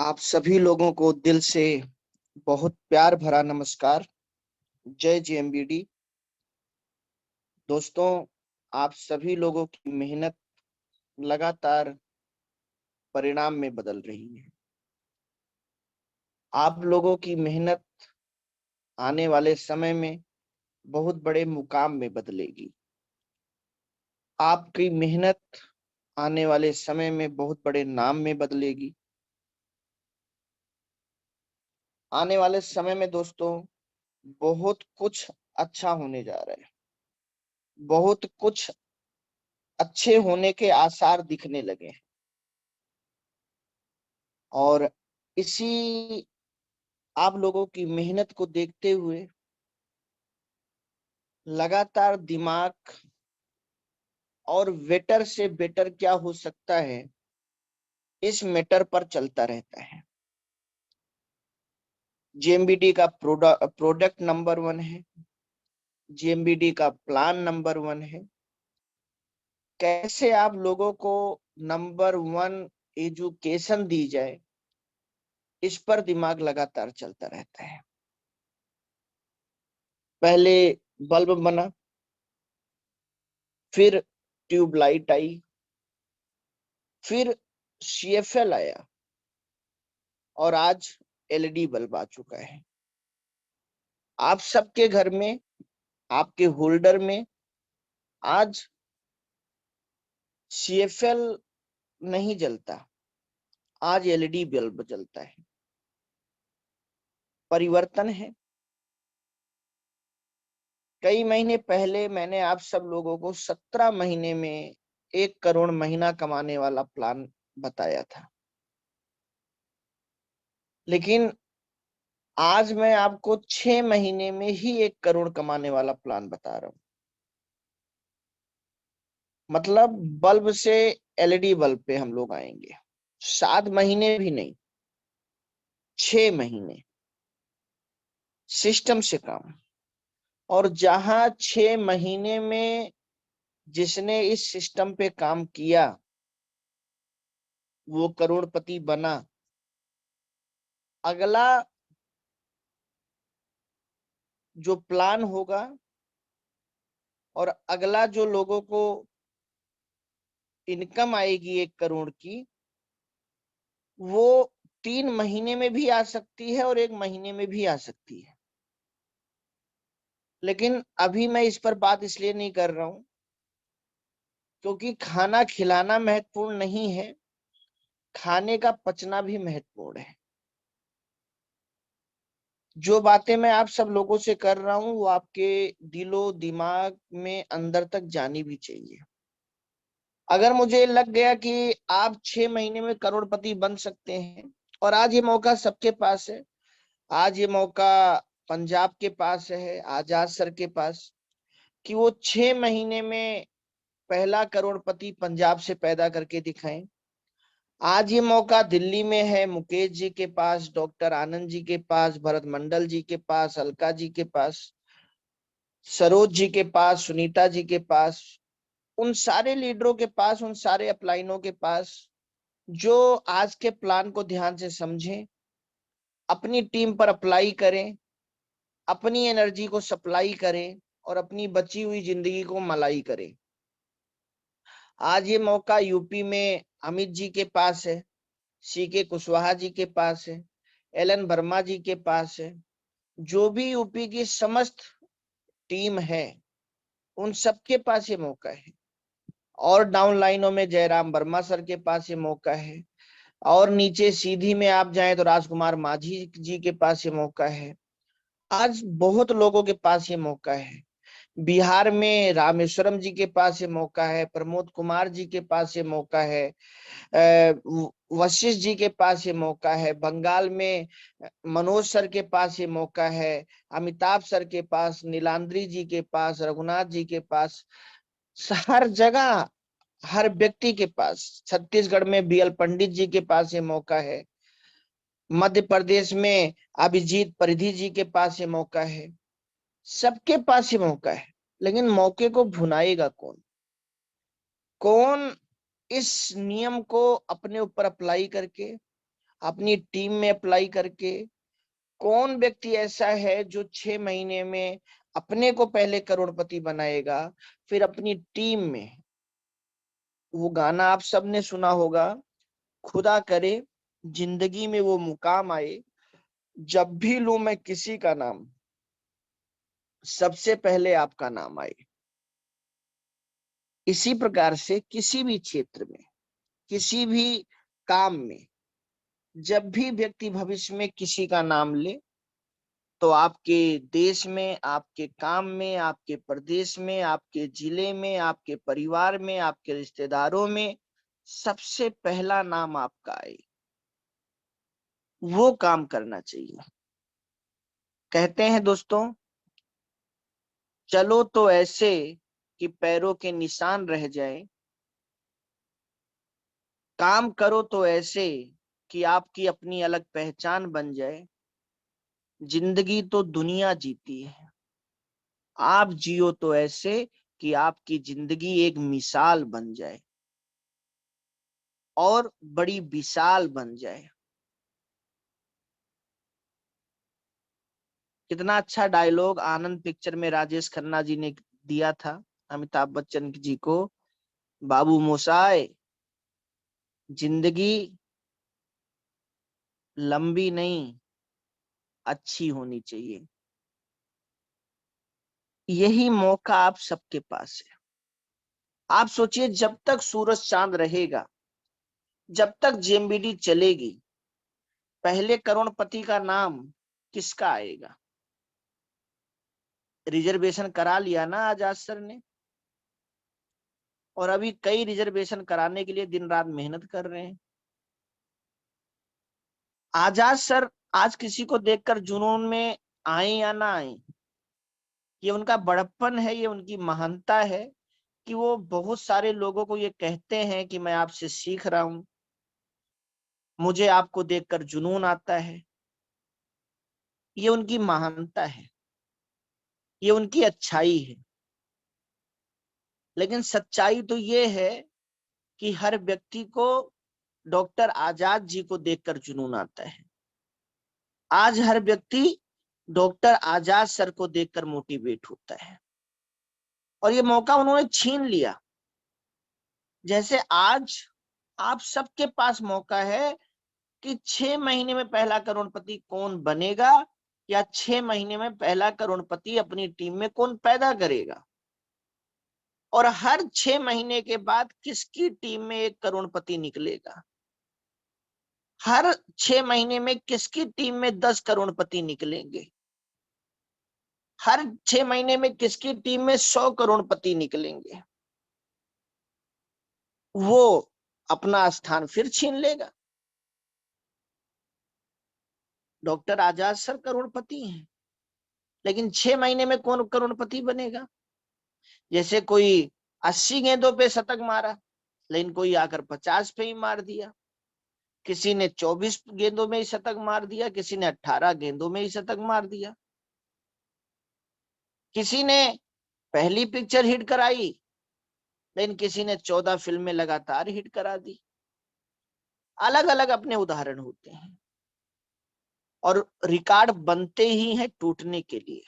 आप सभी लोगों को दिल से बहुत प्यार भरा नमस्कार। जय जेएमबीडी। दोस्तों, आप सभी लोगों की मेहनत लगातार परिणाम में बदल रही है। आप लोगों की मेहनत आने वाले समय में बहुत बड़े मुकाम में बदलेगी। आपकी मेहनत आने वाले समय में बहुत बड़े नाम में बदलेगी। आने वाले समय में दोस्तों बहुत कुछ अच्छा होने जा रहा है। बहुत कुछ अच्छे होने के आसार दिखने लगे हैं और इसी आप लोगों की मेहनत को देखते हुए लगातार दिमाग और बेटर से बेटर क्या हो सकता है इस मैटर पर चलता रहता है। जेएमबीडी का प्रोडक्ट नंबर 1 है। जेएमबीडी का प्लान नंबर 1 है। कैसे आप लोगों को नंबर 1 एजुकेशन दी जाए, इस पर दिमाग लगातार चलता रहता है। पहले बल्ब बना, फिर ट्यूबलाइट आई, फिर सीएफएल आया और आज एलईडी बल्ब आ चुका है। आप सबके घर में, आपके होल्डर में आज सीएफएल नहीं जलता, आज एलईडी बल्ब जलता है। परिवर्तन है। कई महीने पहले मैंने आप सब लोगों को 17 महीने में 1 करोड़ महीना कमाने वाला प्लान बताया था, लेकिन आज मैं आपको 6 महीने में ही 1 करोड़ कमाने वाला प्लान बता रहा हूं। मतलब बल्ब से एलईडी बल्ब पे हम लोग आएंगे। 7 महीने भी नहीं, 6 महीने सिस्टम से काम। और जहां 6 महीने में जिसने इस सिस्टम पे काम किया वो करोड़पति बना। अगला जो प्लान होगा और अगला जो लोगों को इनकम आएगी 1 करोड़ की, वो 3 महीने में भी आ सकती है और 1 महीने में भी आ सकती है। लेकिन अभी मैं इस पर बात इसलिए नहीं कर रहा हूं क्योंकि खाना खिलाना महत्वपूर्ण नहीं है, खाने का पचना भी महत्वपूर्ण है। जो बातें मैं आप सब लोगों से कर रहा हूं वो आपके दिलो दिमाग में अंदर तक जानी भी चाहिए। अगर मुझे लग गया कि आप 6 महीने में करोड़पति बन सकते हैं, और आज ये मौका सबके पास है। आज ये मौका पंजाब के पास है, आजाद सर के पास, कि वो 6 महीने में पहला करोड़पति पंजाब से पैदा करके दिखाएं। आज ये मौका दिल्ली में है, मुकेश जी के पास, डॉक्टर आनंद जी के पास, भरत मंडल जी के पास, अलका जी के पास, सरोज जी के पास, सुनीता जी के पास, उन सारे लीडरों के पास, उन सारे अपलाइनों के पास जो आज के प्लान को ध्यान से समझें, अपनी टीम पर अप्लाई करें, अपनी एनर्जी को सप्लाई करें और अपनी बची हुई जिंदगी को मलाई करें। आज ये मौका यूपी में अमित जी के पास है, सीके कुशवाहा जी के पास है, एलन वर्मा जी के पास है। जो भी यूपी की समस्त टीम है उन सबके पास ये मौका है। और डाउन लाइनों में जयराम वर्मा सर के पास ये मौका है, और नीचे सीधी में आप जाएं तो राजकुमार माझी जी के पास ये मौका है। आज बहुत लोगों के पास ये मौका है। बिहार में रामेश्वरम जी के पास ये मौका है, प्रमोद कुमार जी के पास ये मौका है, वशिष्ठ जी के पास ये मौका है, बंगाल में मनोज सर के पास ये मौका है, अमिताभ सर के पास, नीलांद्री जी के पास, रघुनाथ जी के पास, हर जगह हर व्यक्ति के पास। छत्तीसगढ़ में बीएल पंडित जी के पास ये मौका है, मध्य प्रदेश में अभिजीत परिधि जी के पास ये मौका है। सबके पास ये मौका है, लेकिन मौके को भुनाएगा कौन? कौन इस नियम को अपने ऊपर अप्लाई करके अपनी टीम में अप्लाई करके। कौन व्यक्ति ऐसा है जो 6 महीने में अपने को पहले करोड़पति बनाएगा, फिर अपनी टीम में। वो गाना आप सबने सुना होगा, खुदा करे जिंदगी में वो मुकाम आए, जब भी लूं मैं किसी का नाम, सबसे पहले आपका नाम आए। इसी प्रकार से किसी भी क्षेत्र में, किसी भी काम में, जब भी व्यक्ति भविष्य में किसी का नाम ले, तो आपके देश में, आपके काम में, आपके प्रदेश में, आपके जिले में, आपके परिवार में, आपके रिश्तेदारों में सबसे पहला नाम आपका आए, वो काम करना चाहिए। कहते हैं दोस्तों, चलो तो ऐसे कि पैरों के निशान रह जाए, काम करो तो ऐसे कि आपकी अपनी अलग पहचान बन जाए। जिंदगी तो दुनिया जीती है, आप जियो तो ऐसे कि आपकी जिंदगी एक मिसाल बन जाए और बड़ी विशाल बन जाए। कितना अच्छा डायलॉग आनंद पिक्चर में राजेश खन्ना जी ने दिया था अमिताभ बच्चन जी को, बाबू मोशाय, जिंदगी लंबी नहीं, अच्छी होनी चाहिए। यही मौका आप सबके पास है। आप सोचिए, जब तक सूरज चांद रहेगा, जब तक जेएमबीडी चलेगी, पहले करोड़पति का नाम किसका आएगा? रिजर्वेशन करा लिया ना आजाद सर ने, और अभी कई रिजर्वेशन कराने के लिए दिन रात मेहनत कर रहे हैं। आजाद सर आज किसी को देखकर जुनून में आए या ना आए, ये उनका बड़प्पन है, ये उनकी महानता है कि वो बहुत सारे लोगों को ये कहते हैं कि मैं आपसे सीख रहा हूं, मुझे आपको देखकर जुनून आता है। ये उनकी महानता है, ये उनकी अच्छाई है। लेकिन सच्चाई तो ये है कि हर व्यक्ति को डॉक्टर आजाद जी को देखकर जुनून आता है। आज हर व्यक्ति डॉक्टर आजाद सर को देखकर मोटिवेट होता है, और ये मौका उन्होंने छीन लिया। जैसे आज आप सबके पास मौका है कि 6 महीने में पहला करोड़पति कौन बनेगा, या 6 महीने में पहला करोड़पति अपनी टीम में कौन पैदा करेगा, और हर 6 महीने के बाद किसकी टीम में एक करोड़पति निकलेगा, हर 6 महीने में किसकी टीम में 10 करोड़पति निकलेंगे, हर 6 महीने में किसकी टीम में 100 करोड़पति निकलेंगे। वो अपना स्थान फिर छीन लेगा। डॉक्टर आजाद सर करोड़पति हैं, लेकिन 6 महीने में कौन करोड़पति बनेगा? जैसे कोई 80 गेंदों पे शतक मारा, लेकिन कोई आकर 50 पे ही मार दिया, किसी ने 24 गेंदों में ही शतक मार दिया, किसी ने 18 गेंदों में ही शतक मार दिया, किसी ने पहली पिक्चर हिट कराई, लेकिन किसी ने 14 फिल्में लगातार हिट करा दी। अलग अलग अपने उदाहरण होते हैं, और रिकॉर्ड बनते ही हैं टूटने के लिए।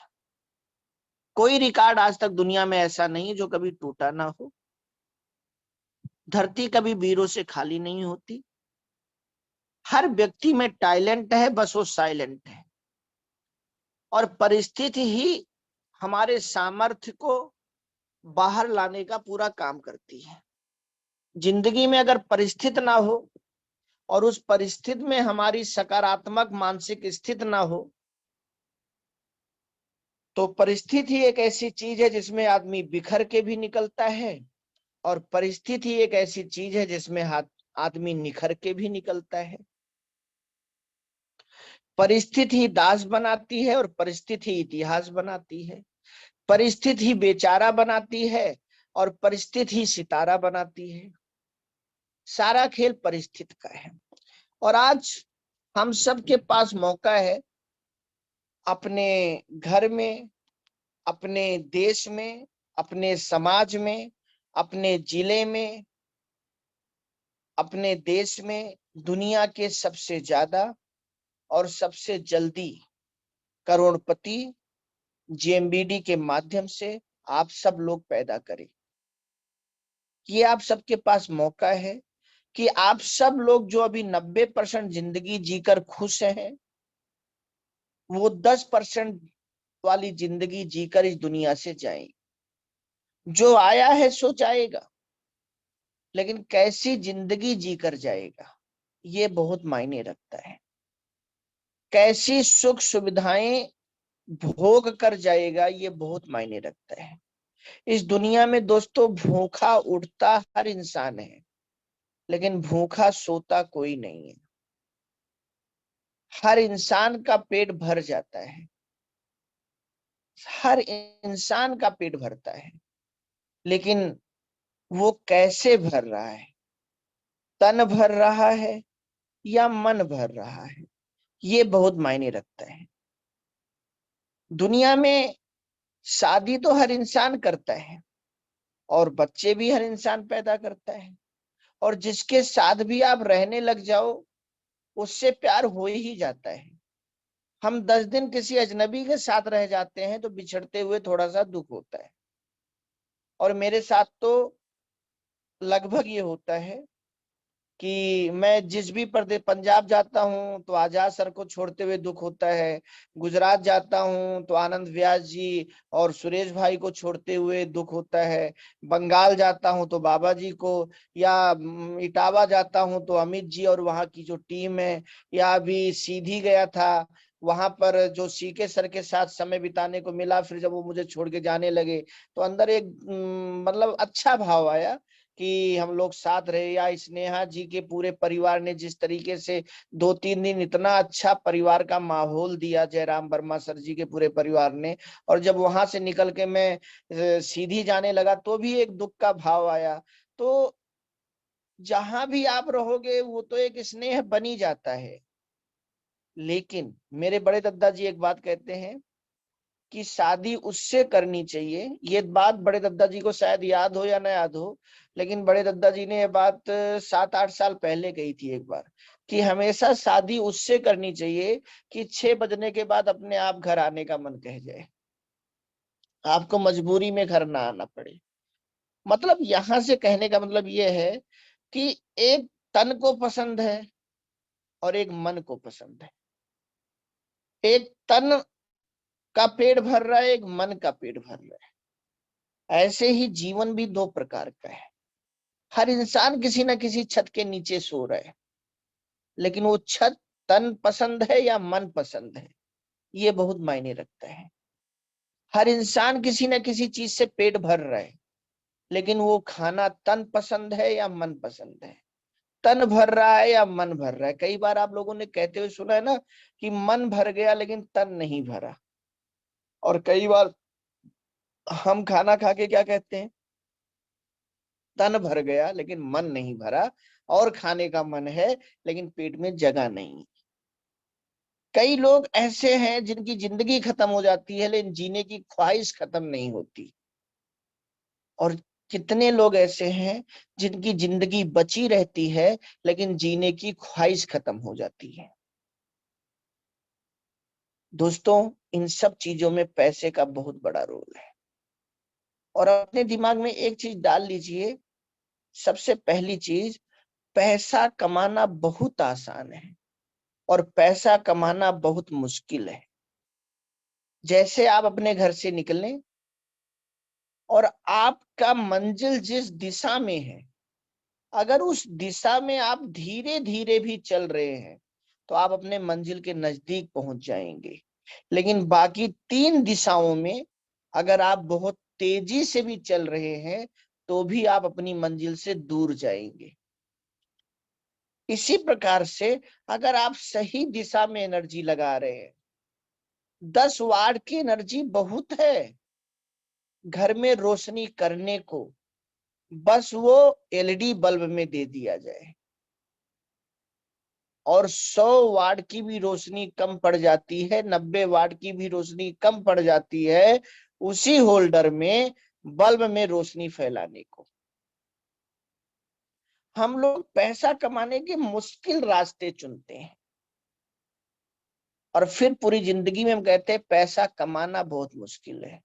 कोई रिकॉर्ड आज तक दुनिया में ऐसा नहीं जो कभी टूटा ना हो। धरती कभी वीरों से खाली नहीं होती। हर व्यक्ति में टैलेंट है, बस वो साइलेंट है, और परिस्थिति ही हमारे सामर्थ्य को बाहर लाने का पूरा काम करती है। जिंदगी में अगर परिस्थिति ना हो, और उस परिस्थिति में हमारी सकारात्मक मानसिक स्थिति ना हो, तो परिस्थिति एक ऐसी चीज है जिसमें आदमी बिखर के भी निकलता है, और परिस्थिति एक ऐसी चीज है जिसमें आदमी निखर के भी निकलता है। परिस्थिति दास बनाती है, और परिस्थिति इतिहास बनाती है। परिस्थिति बेचारा बनाती है, और परिस्थिति सितारा बनाती है। सारा खेल परिस्थिति का है। और आज हम सबके पास मौका है, अपने घर में, अपने देश में, अपने समाज में, अपने जिले में, अपने देश में, दुनिया के सबसे ज्यादा और सबसे जल्दी करोड़पति जेएमबीडी के माध्यम से आप सब लोग पैदा करें। ये आप सबके पास मौका है कि आप सब लोग जो अभी 90% जिंदगी जीकर खुश हैं, वो 10% वाली जिंदगी जीकर इस दुनिया से जाएं। जो आया है सो जाएगा, लेकिन कैसी जिंदगी जीकर जाएगा ये बहुत मायने रखता है। कैसी सुख सुविधाएं भोग कर जाएगा ये बहुत मायने रखता है। इस दुनिया में दोस्तों भूखा उठता हर इंसान है, लेकिन भूखा सोता कोई नहीं है। हर इंसान का पेट भर जाता है, हर इंसान का पेट भरता है, लेकिन वो कैसे भर रहा है, तन भर रहा है या मन भर रहा है, ये बहुत मायने रखता है। दुनिया में शादी तो हर इंसान करता है और बच्चे भी हर इंसान पैदा करता है, और जिसके साथ भी आप रहने लग जाओ उससे प्यार हो ही जाता है। हम 10 दिन किसी अजनबी के साथ रह जाते हैं तो बिछड़ते हुए थोड़ा सा दुख होता है, और मेरे साथ तो लगभग ये होता है कि मैं जिस भी प्रदेश, पंजाब जाता हूँ तो आजाद सर को छोड़ते हुए दुख होता है, गुजरात जाता हूँ तो आनंद व्यास जी और सुरेश भाई को छोड़ते हुए दुख होता है, बंगाल जाता हूँ तो बाबा जी को, या इटावा जाता हूँ तो अमित जी और वहाँ की जो टीम है, या अभी सीधी गया था, वहां पर जो सीके सर के साथ समय बिताने को मिला, फिर जब वो मुझे छोड़ के जाने लगे तो अंदर एक मतलब अच्छा भाव आया कि हम लोग साथ रहे। या स्नेहा जी के पूरे परिवार ने जिस तरीके से 2-3 दिन इतना अच्छा परिवार का माहौल दिया जयराम वर्मा सर जी के पूरे परिवार ने, और जब वहां से निकल के मैं सीधी जाने लगा तो भी एक दुख का भाव आया। तो जहां भी आप रहोगे वो तो एक स्नेह बनी जाता है। लेकिन मेरे बड़े दादाजी एक बात कहते हैं कि शादी उससे करनी चाहिए। ये बात बड़े दादाजी को शायद याद हो या ना याद हो, लेकिन बड़े दादाजी ने ये बात 7-8 साल पहले कही थी एक बार, कि हमेशा शादी उससे करनी चाहिए कि 6 बजने के बाद अपने आप घर आने का मन कह जाए, आपको मजबूरी में घर ना आना पड़े। मतलब यहां से कहने का मतलब ये है कि एक तन को पसंद है और एक मन को पसंद है। एक तन का पेट भर रहा है, एक मन का पेट भर रहा है। ऐसे ही जीवन भी दो प्रकार का है। हर इंसान किसी ना किसी छत के नीचे सो रहा है, लेकिन वो छत तन पसंद है या मन पसंद है, ये बहुत मायने रखता है। हर इंसान किसी ना किसी चीज से पेट भर रहा है, लेकिन वो खाना तन पसंद है या मन पसंद है, तन भर रहा है या मन भर रहा है। कई बार आप लोगों ने कहते हुए सुना है ना कि मन भर गया लेकिन तन नहीं भरा। और कई बार हम खाना खा के क्या कहते हैं, तन भर गया लेकिन मन नहीं भरा, और खाने का मन है लेकिन पेट में जगह नहीं। कई लोग ऐसे हैं जिनकी जिंदगी खत्म हो जाती है लेकिन जीने की ख्वाहिश खत्म नहीं होती, और कितने लोग ऐसे हैं जिनकी जिंदगी बची रहती है लेकिन जीने की ख्वाहिश खत्म हो जाती है। दोस्तों, इन सब चीजों में पैसे का बहुत बड़ा रोल है, और अपने दिमाग में एक चीज डाल लीजिए। सबसे पहली चीज, पैसा कमाना बहुत आसान है और पैसा कमाना बहुत मुश्किल है। जैसे आप अपने घर से निकलें और आपका मंजिल जिस दिशा में है, अगर उस दिशा में आप धीरे धीरे भी चल रहे हैं तो आप अपने मंजिल के नजदीक पहुंच जाएंगे। लेकिन बाकी 3 दिशाओं में अगर आप बहुत तेजी से भी चल रहे हैं तो भी आप अपनी मंजिल से दूर जाएंगे। इसी प्रकार से अगर आप सही दिशा में एनर्जी लगा रहे हैं, 10 वाट की एनर्जी बहुत है घर में रोशनी करने को, बस वो एलईडी बल्ब में दे दिया जाए। और 100 वाट की भी रोशनी कम पड़ जाती है, 90 वाट की भी रोशनी कम पड़ जाती है उसी होल्डर में, बल्ब में रोशनी फैलाने को। हम लोग पैसा कमाने के मुश्किल रास्ते चुनते हैं और फिर पूरी जिंदगी में हम कहते हैं पैसा कमाना बहुत मुश्किल है।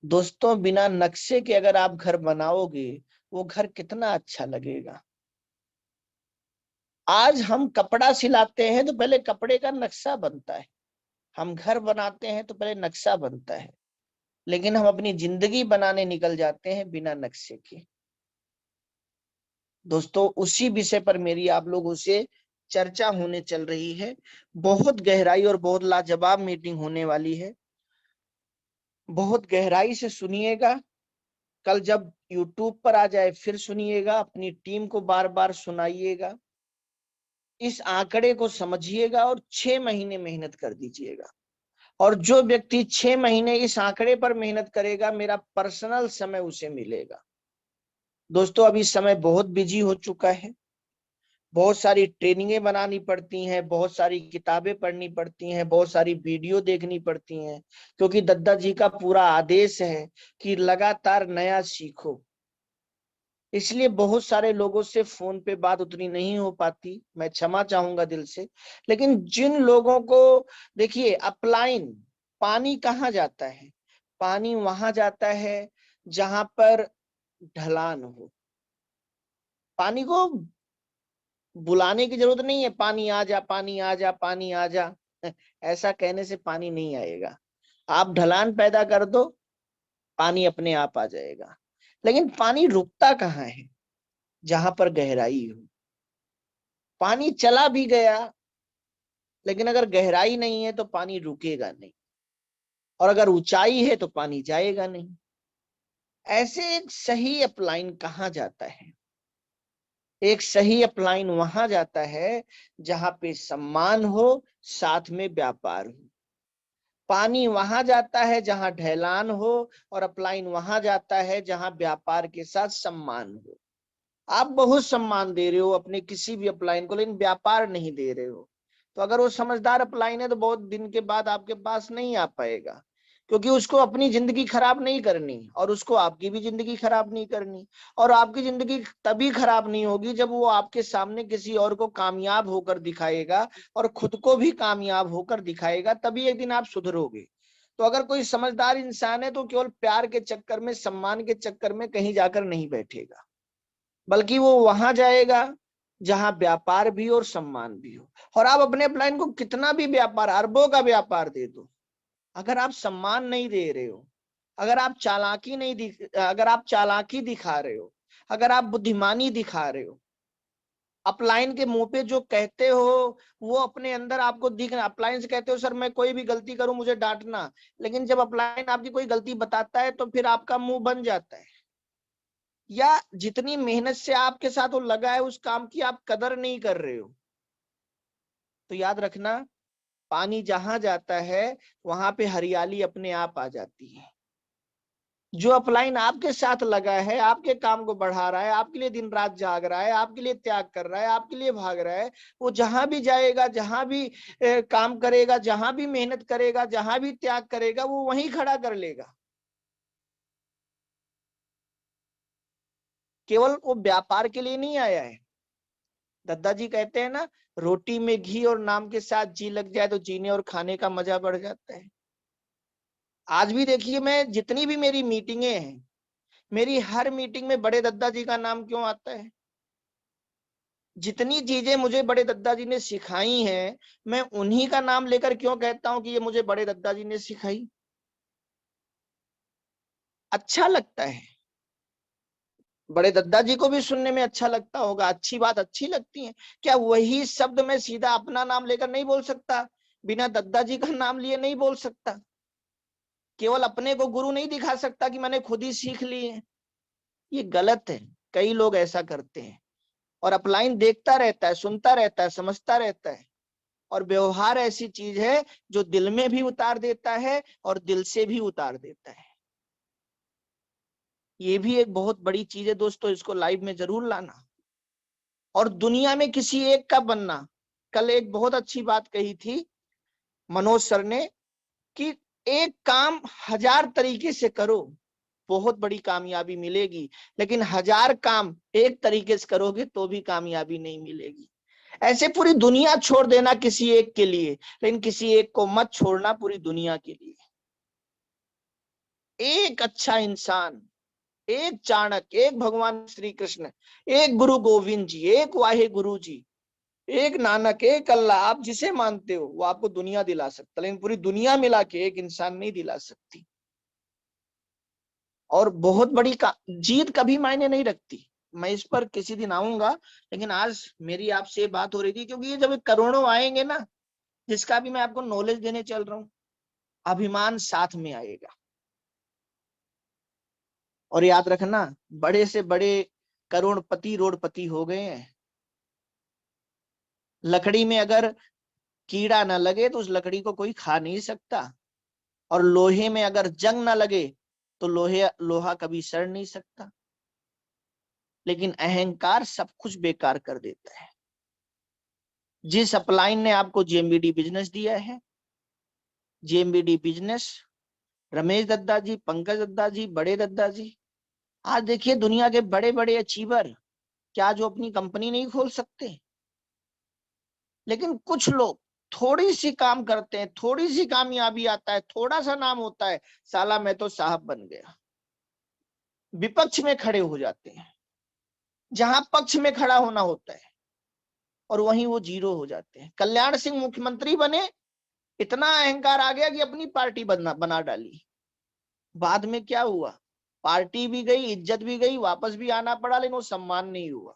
दोस्तों, बिना नक्शे के अगर आप घर बनाओगे, वो घर कितना अच्छा लगेगा। आज हम कपड़ा सिलाते हैं तो पहले कपड़े का नक्शा बनता है, हम घर बनाते हैं तो पहले नक्शा बनता है, लेकिन हम अपनी जिंदगी बनाने निकल जाते हैं बिना नक्शे के। दोस्तों, उसी विषय पर मेरी आप लोगों से चर्चा होने चल रही है। बहुत गहराई और बहुत लाजवाब मीटिंग होने वाली है, बहुत गहराई से सुनिएगा। कल जब यूट्यूब पर आ जाए फिर सुनिएगा, अपनी टीम को बार बार सुनाइएगा, इस आंकड़े को समझिएगा और 6 महीने मेहनत कर दीजिएगा। और जो व्यक्ति 6 महीने इस आंकड़े पर मेहनत करेगा, मेरा पर्सनल समय उसे मिलेगा। दोस्तों, अभी समय बहुत बिजी हो चुका है, बहुत सारी ट्रेनिंगें बनानी पड़ती हैं, बहुत सारी किताबें पढ़नी पड़ती हैं, बहुत सारी वीडियो देखनी पड़ती हैं, क्योंकि दद्दा जी का पूरा आदेश है कि लगातार नया सीखो। इसलिए बहुत सारे लोगों से फोन पे बात उतनी नहीं हो पाती, मैं क्षमा चाहूंगा दिल से। लेकिन जिन लोगों को, देखिए, अपलाइन पानी कहाँ जाता है? पानी वहां जाता है जहां पर ढलान हो। पानी को बुलाने की जरूरत नहीं है, पानी आ जा, पानी आ जा, पानी आ जा। ऐसा कहने से पानी नहीं आएगा। आप ढलान पैदा कर दो, पानी अपने आप आ जाएगा। लेकिन पानी रुकता कहाँ है? जहां पर गहराई हो। पानी चला भी गया, लेकिन अगर गहराई नहीं है तो पानी रुकेगा नहीं, और अगर ऊंचाई है तो पानी जाएगा नहीं। ऐसे एक सही अपलाइन कहाँ जाता है? एक सही अपलाइन वहां जाता है जहां पे सम्मान हो, साथ में व्यापार हो। पानी वहां जाता है जहां ढलान हो, और अपलाइन वहां जाता है जहां व्यापार के साथ सम्मान हो। आप बहुत सम्मान दे रहे हो अपने किसी भी अपलाइन को, लेकिन व्यापार नहीं दे रहे हो, तो अगर वो समझदार अपलाइन है तो बहुत दिन के बाद आपके पास नहीं आ पाएगा, क्योंकि उसको अपनी जिंदगी खराब नहीं करनी और उसको आपकी भी जिंदगी खराब नहीं करनी। और आपकी जिंदगी तभी खराब नहीं होगी जब वो आपके सामने किसी और को कामयाब होकर दिखाएगा और खुद को भी कामयाब होकर दिखाएगा, तभी एक दिन आप सुधरोगे। तो अगर कोई समझदार इंसान है तो केवल प्यार के चक्कर में, सम्मान के चक्कर में कहीं जाकर नहीं बैठेगा, बल्कि वो वहां जाएगा जहां व्यापार भी और सम्मान भी हो। और आप अपने अपलाइन को कितना भी व्यापार, अरबों का व्यापार दे दो, अगर आप सम्मान नहीं दे रहे हो, अगर आप चालाकी नहीं अगर आप चालाकी दिखा रहे हो, अगर आप बुद्धिमानी दिखा रहे हो, अपलाइन के मुंह पे जो कहते हो वो अपने अंदर आपको दिखना। अपलाइन से कहते हो सर मैं कोई भी गलती करूं मुझे डांटना, लेकिन जब अपलाइन आपकी कोई गलती बताता है तो फिर आपका मुंह बन जाता है। या जितनी मेहनत से आपके साथ वो लगा है उस काम की आप कदर नहीं कर रहे हो। तो याद रखना, पानी जहां जाता है वहां पे हरियाली अपने आप आ जाती है। जो अपलाइन आपके साथ लगा है, आपके काम को बढ़ा रहा है, आपके लिए दिन रात जाग रहा है, आपके लिए त्याग कर रहा है, आपके लिए भाग रहा है, वो जहां भी जाएगा, जहां भी काम करेगा, जहां भी मेहनत करेगा, जहां भी त्याग करेगा, वो वहीं खड़ा कर लेगा। केवल वो व्यापार के लिए नहीं आया है। दादाजी कहते हैं ना, रोटी में घी और नाम के साथ जी लग जाए तो जीने और खाने का मजा बढ़ जाता है। आज भी देखिए, मैं जितनी भी मेरी मीटिंगें हैं, मेरी हर मीटिंग में बड़े दादाजी का नाम क्यों आता है? जितनी चीजें मुझे बड़े दादाजी ने सिखाई हैं, मैं उन्हीं का नाम लेकर क्यों कहता हूं कि ये मुझे बड़े दादाजी ने सिखाई? अच्छा लगता है। बड़े दादाजी को भी सुनने में अच्छा लगता होगा, अच्छी बात अच्छी लगती है। क्या वही शब्द मैं सीधा अपना नाम लेकर नहीं बोल सकता? बिना दादाजी का नाम लिए नहीं बोल सकता? केवल अपने को गुरु नहीं दिखा सकता कि मैंने खुद ही सीख ली है? ये गलत है। कई लोग ऐसा करते हैं और अपलाइन देखता रहता है, सुनता रहता है, समझता रहता है। और व्यवहार ऐसी चीज है जो दिल में भी उतार देता है और दिल से भी उतार देता है। ये भी एक बहुत बड़ी चीज है दोस्तों, इसको लाइफ में जरूर लाना। और दुनिया में किसी एक का बनना। कल एक बहुत अच्छी बात कही थी मनोज सर ने, कि एक काम 1000 तरीके से करो, बहुत बड़ी कामयाबी मिलेगी, लेकिन 1000 काम एक तरीके से करोगे तो भी कामयाबी नहीं मिलेगी। ऐसे पूरी दुनिया छोड़ देना किसी एक के लिए, लेकिन किसी एक को मत छोड़ना पूरी दुनिया के लिए। एक अच्छा इंसान, एक चाणक्य, एक भगवान श्री कृष्ण, एक गुरु गोविंद जी, एक वाहे गुरु जी, एक नानक, एक अल्लाह, आप जिसे मानते हो वो आपको दुनिया दिला सकता, लेकिन पूरी दुनिया मिला के एक इंसान नहीं दिला सकती। और बहुत बड़ी जीत कभी मायने नहीं रखती। मैं इस पर किसी दिन आऊंगा, लेकिन आज मेरी आपसे बात हो रही थी क्योंकि ये जब करोड़ों आएंगे ना, जिसका भी मैं आपको नॉलेज देने चल रहा हूं, अभिमान साथ में आएगा। और याद रखना, बड़े से बड़े करोड़पति रोडपति हो गए हैं। लकड़ी में अगर कीड़ा ना लगे तो उस लकड़ी को कोई खा नहीं सकता, और लोहे में अगर जंग ना लगे तो लोहा कभी सड़ नहीं सकता। लेकिन अहंकार सब कुछ बेकार कर देता है। जिस अपलाइन ने आपको जेएमबीडी बिजनेस दिया है, जेएमबीडी बिजनेस, रमेश दद्दा जी, पंकज दद्दा जी, बड़े दद्दा जी, आज देखिए दुनिया के बड़े बड़े अचीवर, क्या जो अपनी कंपनी नहीं खोल सकते? लेकिन कुछ लोग थोड़ी सी काम करते हैं, थोड़ी सी कामयाबी आता है, थोड़ा सा नाम होता है, साला मैं तो साहब बन गया, विपक्ष में खड़े हो जाते हैं जहां पक्ष में खड़ा होना होता है, और वहीं वो जीरो हो जाते हैं। कल्याण सिंह मुख्यमंत्री बने, इतना अहंकार आ गया कि अपनी पार्टी बना डाली। बाद में क्या हुआ? पार्टी भी गई, इज्जत भी गई, वापस भी आना पड़ा, लेकिन वो सम्मान नहीं हुआ।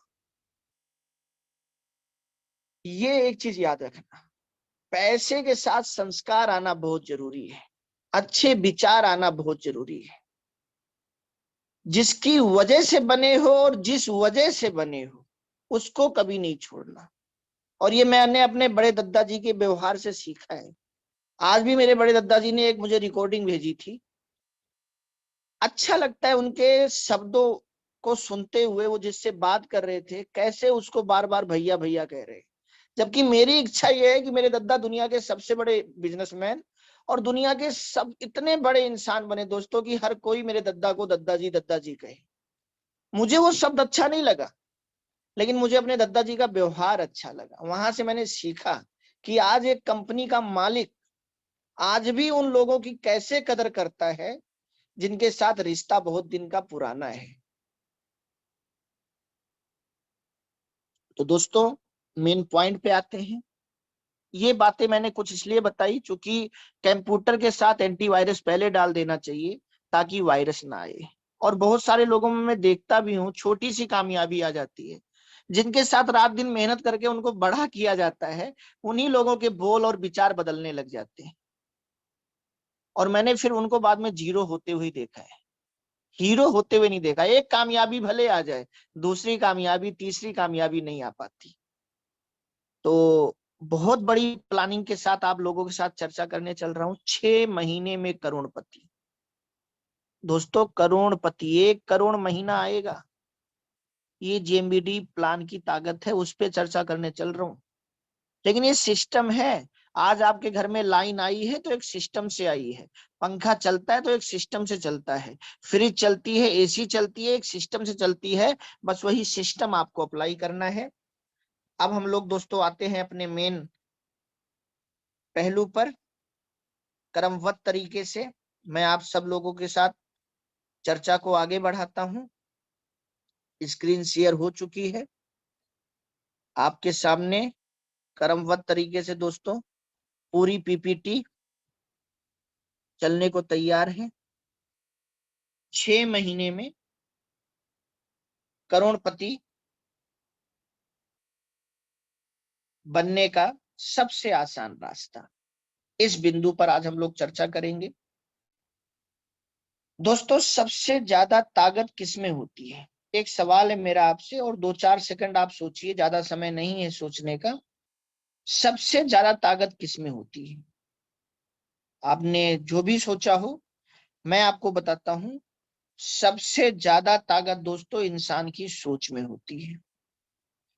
ये एक चीज याद रखना, पैसे के साथ संस्कार आना बहुत जरूरी है, अच्छे विचार आना बहुत जरूरी है। जिसकी वजह से बने हो और जिस वजह से बने हो उसको कभी नहीं छोड़ना। और ये मैंने अपने बड़े दद्दा जी के व्यवहार से सीखा है। आज भी मेरे बड़े दद्दा जी ने एक मुझे रिकॉर्डिंग भेजी थी, अच्छा लगता है उनके शब्दों को सुनते हुए। वो जिससे बात कर रहे थे, कैसे उसको बार बार भैया भैया कह रहे हैं, जबकि मेरी इच्छा यह है कि मेरे दद्दा दुनिया के सबसे बड़े बिजनेसमैन और दुनिया के सब इतने बड़े इंसान बने दोस्तों कि हर कोई मेरे दद्दा को दद्दा जी कहे। मुझे वो शब्द अच्छा नहीं लगा, लेकिन मुझे अपने दद्दा जी का व्यवहार अच्छा लगा। वहां से मैंने सीखा कि आज एक कंपनी का मालिक आज भी उन लोगों की कैसे कदर करता है जिनके साथ रिश्ता बहुत दिन का पुराना है। तो दोस्तों, मेन पॉइंट पे आते हैं। ये बातें मैंने कुछ इसलिए बताई क्योंकि कंप्यूटर के साथ एंटीवायरस पहले डाल देना चाहिए ताकि वायरस ना आए। और बहुत सारे लोगों में मैं देखता भी हूँ, छोटी सी कामयाबी आ जाती है, जिनके साथ रात दिन मेहनत करके उनको बड़ा किया जाता है, उन्हीं लोगों के बोल और विचार बदलने लग जाते हैं। और मैंने फिर उनको बाद में जीरो होते हुए देखा है, हीरो होते हुए नहीं देखा। एक कामयाबी भले आ जाए, दूसरी कामयाबी, तीसरी कामयाबी नहीं आ पाती। तो बहुत बड़ी प्लानिंग के साथ आप लोगों के साथ चर्चा करने चल रहा हूं। 6 महीने में करोड़पति। दोस्तों, करोड़पति, 1 करोड़ महीना आएगा। ये जेएमबीडी प्लान की ताकत है, उस पर चर्चा करने चल रहा हूं। लेकिन ये सिस्टम है। आज आपके घर में लाइन आई है तो एक सिस्टम से आई है, पंखा चलता है तो एक सिस्टम से चलता है, फ्रिज चलती है, एसी चलती है, एक सिस्टम से चलती है। बस वही सिस्टम आपको अप्लाई करना है। अब हम लोग दोस्तों आते हैं अपने मेन पहलू पर। क्रमबद्ध तरीके से मैं आप सब लोगों के साथ चर्चा को आगे बढ़ाता हूं। स्क्रीन शेयर हो चुकी है आपके सामने। क्रमबद्ध तरीके से दोस्तों पूरी पीपीटी चलने को तैयार है। 6 महीने में करोड़पति बनने का सबसे आसान रास्ता, इस बिंदु पर आज हम लोग चर्चा करेंगे। दोस्तों, सबसे ज्यादा ताकत किसमें होती है? एक सवाल है मेरा आपसे, और 2-4 सेकंड आप सोचिए, ज्यादा समय नहीं है सोचने का। सबसे ज्यादा ताकत किसमें होती है? आपने जो भी सोचा हो, मैं आपको बताता हूं। सबसे ज्यादा ताकत दोस्तों इंसान की सोच में होती है।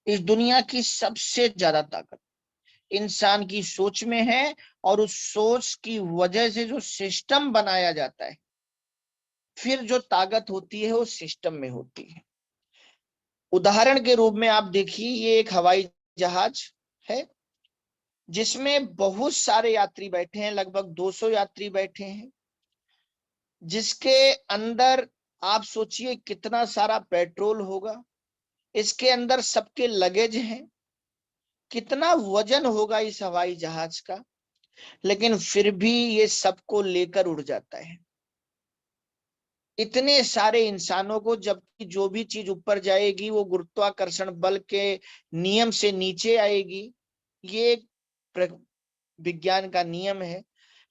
इस दुनिया की सबसे ज्यादा ताकत इंसान की सोच में है, और उस सोच की वजह से जो सिस्टम बनाया जाता है, फिर जो ताकत होती है वो सिस्टम में होती है। उदाहरण के रूप में आप देखिए, ये एक हवाई जहाज है जिसमें बहुत सारे यात्री बैठे हैं, लगभग 200 यात्री बैठे हैं, जिसके अंदर आप सोचिए कितना सारा पेट्रोल होगा, इसके अंदर सबके लगेज हैं, कितना वजन होगा इस हवाई जहाज का, लेकिन फिर भी ये सबको लेकर उड़ जाता है। इतने सारे इंसानों को, जबकि जो भी चीज ऊपर जाएगी वो गुरुत्वाकर्षण बल के नियम से नीचे आएगी, ये विज्ञान का नियम है।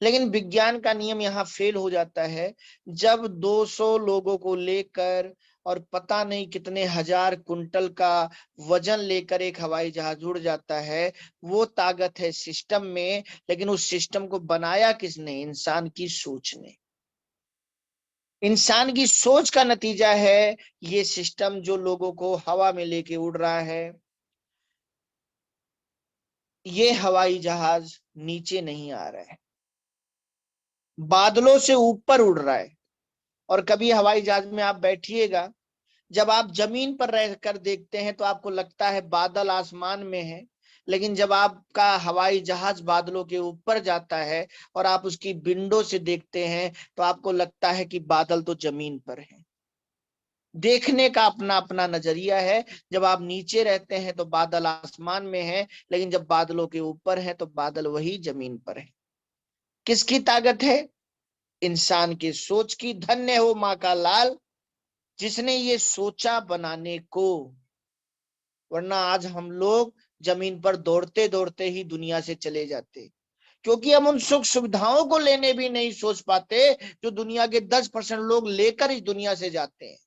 लेकिन विज्ञान का नियम यहाँ फेल हो जाता है जब 200 लोगों को लेकर और पता नहीं कितने हजार कुंटल का वजन लेकर एक हवाई जहाज उड़ जाता है। वो ताकत है सिस्टम में, लेकिन उस सिस्टम को बनाया किसने? इंसान की सोच ने। इंसान की सोच का नतीजा है ये सिस्टम जो लोगों को हवा में लेके उड़ रहा है। ये हवाई जहाज नीचे नहीं आ रहा है, बादलों से ऊपर उड़ रहा है। और कभी हवाई जहाज में आप बैठिएगा, जब आप जमीन पर रहकर देखते हैं तो आपको लगता है बादल आसमान में है, लेकिन जब आपका हवाई जहाज बादलों के ऊपर जाता है और आप उसकी विंडो से देखते हैं तो आपको लगता है कि बादल तो जमीन पर है। देखने का अपना अपना नजरिया है। जब आप नीचे रहते हैं तो बादल आसमान में है, लेकिन जब बादलों के ऊपर है तो बादल वही जमीन पर है। किसकी ताकत है? इंसान की सोच की। धन्य हो माँ का लाल जिसने ये सोचा बनाने को, वरना आज हम लोग जमीन पर दौड़ते दौड़ते ही दुनिया से चले जाते, क्योंकि हम उन सुख सुविधाओं को लेने भी नहीं सोच पाते जो दुनिया के 10% लोग लेकर इस दुनिया से जाते हैं।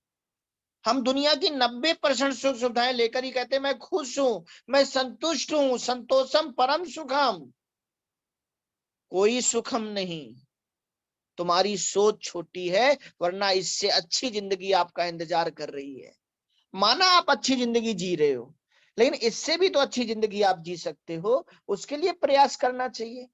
हम दुनिया की 90% सुख सुविधाएं लेकर ही कहते हैं मैं खुश हूं, मैं संतुष्ट हूं, संतोषम परम सुखम। कोई सुखम नहीं, तुम्हारी सोच छोटी है, वरना इससे अच्छी जिंदगी आपका इंतजार कर रही है। माना आप अच्छी जिंदगी जी रहे हो, लेकिन इससे भी तो अच्छी जिंदगी आप जी सकते हो, उसके लिए प्रयास करना चाहिए।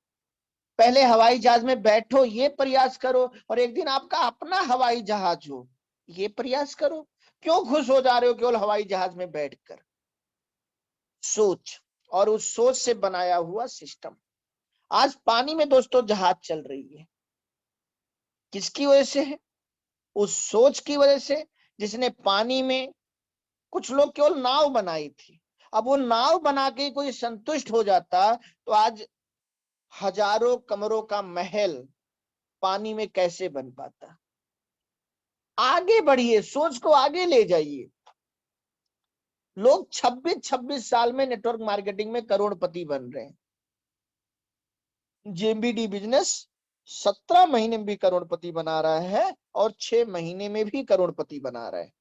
पहले हवाई जहाज में बैठो, ये प्रयास करो, और एक दिन आपका अपना हवाई जहाज हो, ये प्रयास करो। क्यों खुश हो जा रहे हो केवल हवाई जहाज में बैठकर? सोच, और उस सोच से बनाया हुआ सिस्टम। आज पानी में दोस्तों जहाज चल रही है, किसकी वजह से है? उस सोच की वजह से जिसने पानी में, कुछ लोग केवल नाव बनाई थी। अब वो नाव बना के कोई संतुष्ट हो जाता तो आज हजारों कमरों का महल पानी में कैसे बन पाता? आगे बढ़िए, सोच को आगे ले जाइए। लोग 26-26 साल में नेटवर्क मार्केटिंग में करोड़पति बन रहे हैं। जेबीडी बिजनेस 17 महीने में भी करोड़पति बना रहा है और 6 महीने में भी करोड़पति बना रहा है।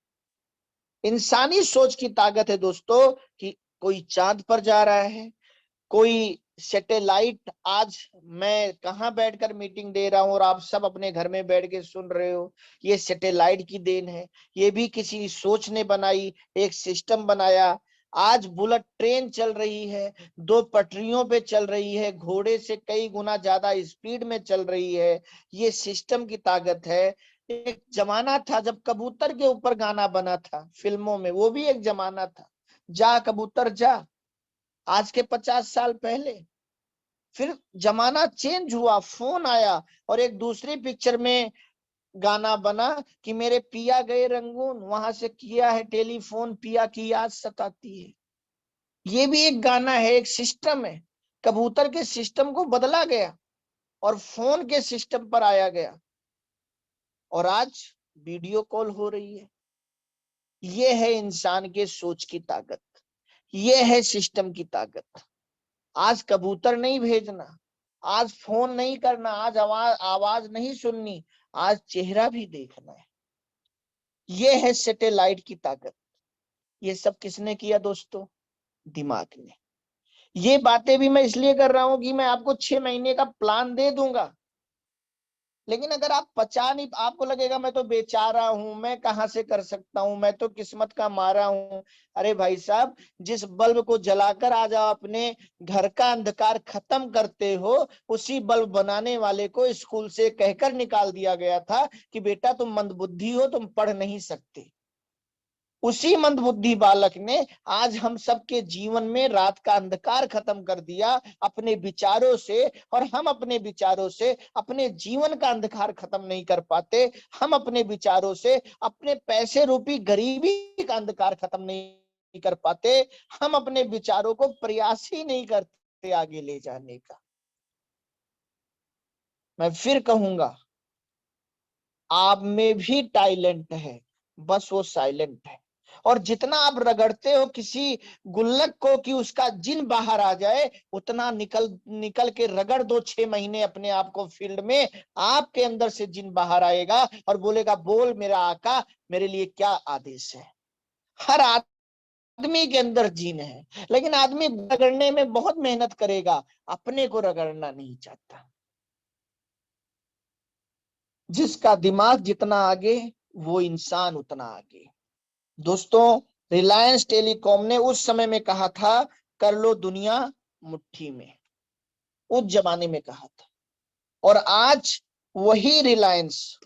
इंसानी सोच की ताकत है दोस्तों कि कोई चांद पर जा रहा है, कोई सैटेलाइट। आज मैं कहां बैठकर मीटिंग दे रहा हूं और आप सब अपने घर में बैठ के सुन रहे हो, ये सैटेलाइट की देन है। ये भी किसी सोच ने बनाई, एक सिस्टम बनाया। आज बुलेट ट्रेन चल रही है, 2 पटरियों पे चल रही है, घोड़े से कई गुना ज्यादा स्पीड में चल रही है। ये सिस्टम की ताकत है। एक जमाना था जब कबूतर के ऊपर गाना बना था फिल्मों में, वो भी एक जमाना था, जा कबूतर जा, आज के 50 साल पहले। फिर जमाना चेंज हुआ, फोन आया और एक दूसरी पिक्चर में गाना बना कि मेरे पिया गए रंगून, वहां से किया है टेलीफोन, पिया की याद सताती है। ये भी एक गाना है, एक सिस्टम है। कबूतर के सिस्टम को बदला गया और फोन के सिस्टम पर आया गया, और आज वीडियो कॉल हो रही है। ये है इंसान के सोच की ताकत, ये है सिस्टम की ताकत। आज कबूतर नहीं भेजना, आज फोन नहीं करना, आज आवाज आवाज नहीं सुननी, आज चेहरा भी देखना है। ये है सैटेलाइट की ताकत। ये सब किसने किया दोस्तों? दिमाग ने। ये बातें भी मैं इसलिए कर रहा हूं कि मैं आपको 6 महीने का प्लान दे दूंगा, लेकिन अगर आप पचा नहीं, आपको लगेगा मैं तो बेचारा हूं, मैं कहां से कर सकता हूं, मैं तो किस्मत का मारा हूं। अरे भाई साहब, जिस बल्ब को जलाकर आज आप अपने घर का अंधकार खत्म करते हो, उसी बल्ब बनाने वाले को स्कूल से कहकर निकाल दिया गया था कि बेटा तुम मंदबुद्धि हो, तुम पढ़ नहीं सकते। उसी मंदबुद्धि बालक ने आज हम सबके जीवन में रात का अंधकार खत्म कर दिया अपने विचारों से। और हम अपने विचारों से अपने जीवन का अंधकार खत्म नहीं कर पाते। हम अपने विचारों से अपने पैसे रूपी गरीबी का अंधकार खत्म नहीं कर पाते। हम अपने विचारों को प्रयास ही नहीं करते आगे ले जाने का। मैं फिर कहूंगा, आप में भी टैलेंट है, बस वो साइलेंट है। और जितना आप रगड़ते हो किसी गुल्लक को कि उसका जिन बाहर आ जाए, उतना निकल निकल के रगड़ दो 6 महीने अपने आप को फील्ड में, आपके अंदर से जिन बाहर आएगा और बोलेगा बोल मेरा आका मेरे लिए क्या आदेश है। हर आदमी के अंदर जीन है, लेकिन आदमी रगड़ने में बहुत मेहनत करेगा, अपने को रगड़ना नहीं चाहता। जिसका दिमाग जितना आगे, वो इंसान उतना आगे। दोस्तों, रिलायंस टेलीकॉम ने उस समय में कहा था कर लो दुनिया मुट्ठी में, उस जमाने में कहा था। और आज वही रिलायंस,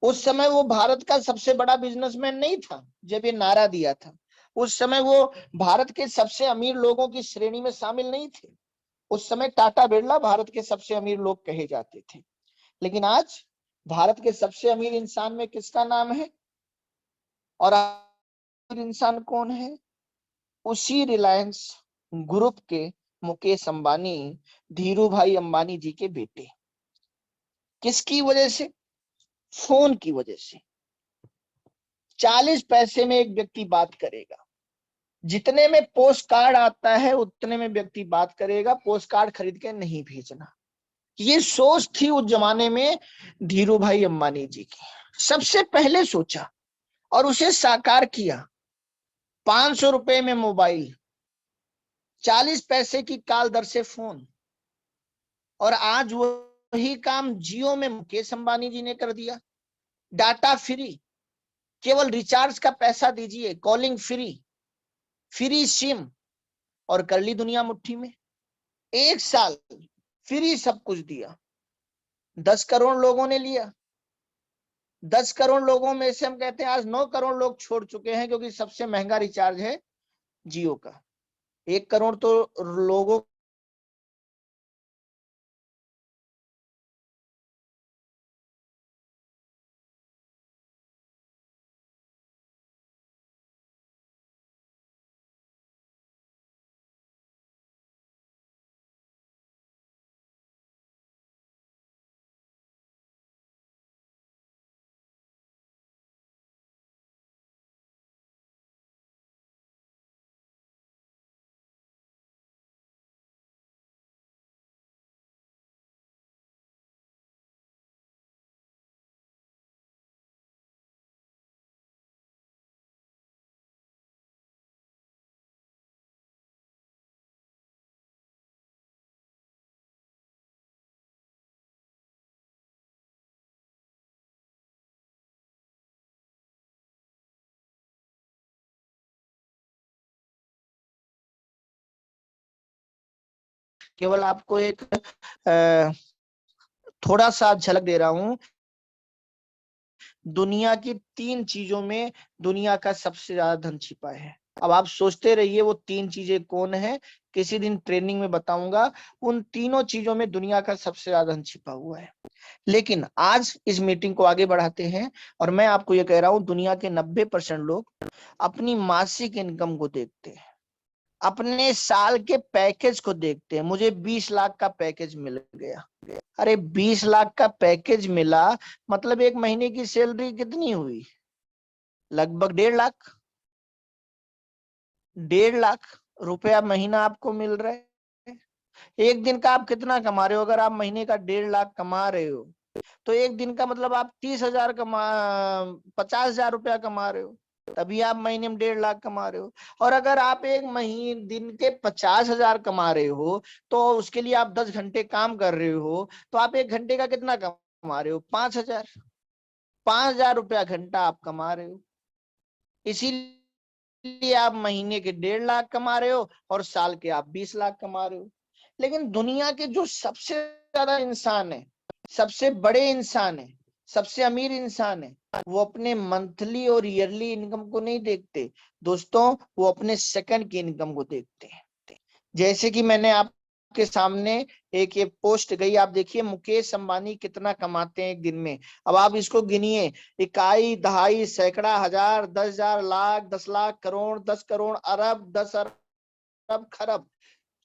उस समय वो भारत का सबसे बड़ा बिजनेसमैन नहीं था जब ये नारा दिया था। उस समय वो भारत के सबसे अमीर लोगों की श्रेणी में शामिल नहीं थे। उस समय टाटा बिरला भारत के सबसे अमीर लोग कहे जाते थे। लेकिन आज भारत के सबसे अमीर इंसान में किसका नाम है? और इंसान कौन है? उसी रिलायंस ग्रुप के मुकेश अंबानी, धीरू भाई अंबानी जी के बेटे। किसकी वजह से? फोन की वजह से। 40 पैसे में एक व्यक्ति बात करेगा, जितने में पोस्ट कार्ड आता है उतने में व्यक्ति बात करेगा, पोस्ट कार्ड खरीद के नहीं भेजना। ये सोच थी उस जमाने में धीरू भाई अंबानी जी की। सबसे पहले सोचा और उसे साकार किया। 500 रुपए में मोबाइल, 40 पैसे की कॉल दर से फोन। और आज वही काम जियो में मुकेश अंबानी जी ने कर दिया। डाटा फ्री, केवल रिचार्ज का पैसा दीजिए, कॉलिंग फ्री, फ्री सिम, और कर ली दुनिया मुट्ठी में। 1 साल फ्री सब कुछ दिया। 10 करोड़ लोगों ने लिया। 10 करोड़ लोगों में से हम कहते हैं आज 9 करोड़ लोग छोड़ चुके हैं, क्योंकि सबसे महंगा रिचार्ज है जियो का। 1 करोड़ तो लोगों केवल आपको एक थोड़ा सा झलक दे रहा हूं। दुनिया की 3 चीजों में दुनिया का सबसे ज्यादा धन छिपा है। अब आप सोचते रहिए वो 3 चीजें कौन है, किसी दिन ट्रेनिंग में बताऊंगा। उन तीनों चीजों में दुनिया का सबसे ज्यादा धन छिपा हुआ है। लेकिन आज इस मीटिंग को आगे बढ़ाते हैं, और मैं आपको ये कह रहा हूं दुनिया के 90% लोग अपनी मासिक इनकम को देखते हैं, अपने साल के पैकेज को देखते हैं। मुझे 20 लाख का पैकेज मिल गया। अरे 20 लाख का पैकेज मिला मतलब 1 महीने की सैलरी कितनी हुई? लगभग 1.5 लाख। 1.5 लाख रुपया महीना आपको मिल रहा है। एक दिन का आप कितना कमा रहे हो? अगर आप महीने का 1.5 लाख कमा रहे हो, तो एक दिन का मतलब आप 30,000 कमा 50,000 रुपया कमा रहे हो। तभी आप महीने में 1.5 लाख कमा रहे हो। और अगर आप एक महीने दिन के 50,000 कमा रहे हो, तो उसके लिए आप 10 घंटे काम कर रहे हो, तो आप 1 घंटे का कितना कमा रहे हो? 5,000। 5,000 रुपया घंटा आप कमा रहे हो। इसीलिए आप महीने के 1.5 लाख कमा रहे हो और साल के आप 20 लाख कमा रहे हो। लेकिन दुनिया के जो सबसे ज्यादा इंसान है, सबसे बड़े इंसान है, सबसे अमीर इंसान है, वो अपने मंथली और ईयरली इनकम को नहीं देखते दोस्तों, वो अपने सेकंड की इनकम को देखते हैं। जैसे कि मैंने आपके सामने एक ये पोस्ट गई, आप देखिए मुकेश अंबानी कितना कमाते हैं एक दिन में। अब आप इसको गिनिए, इकाई, दहाई, सैकड़ा, हजार, 10,000, लाख, 10 लाख, करोड़, 10 करोड़, अरब, 10 अरब, खरब,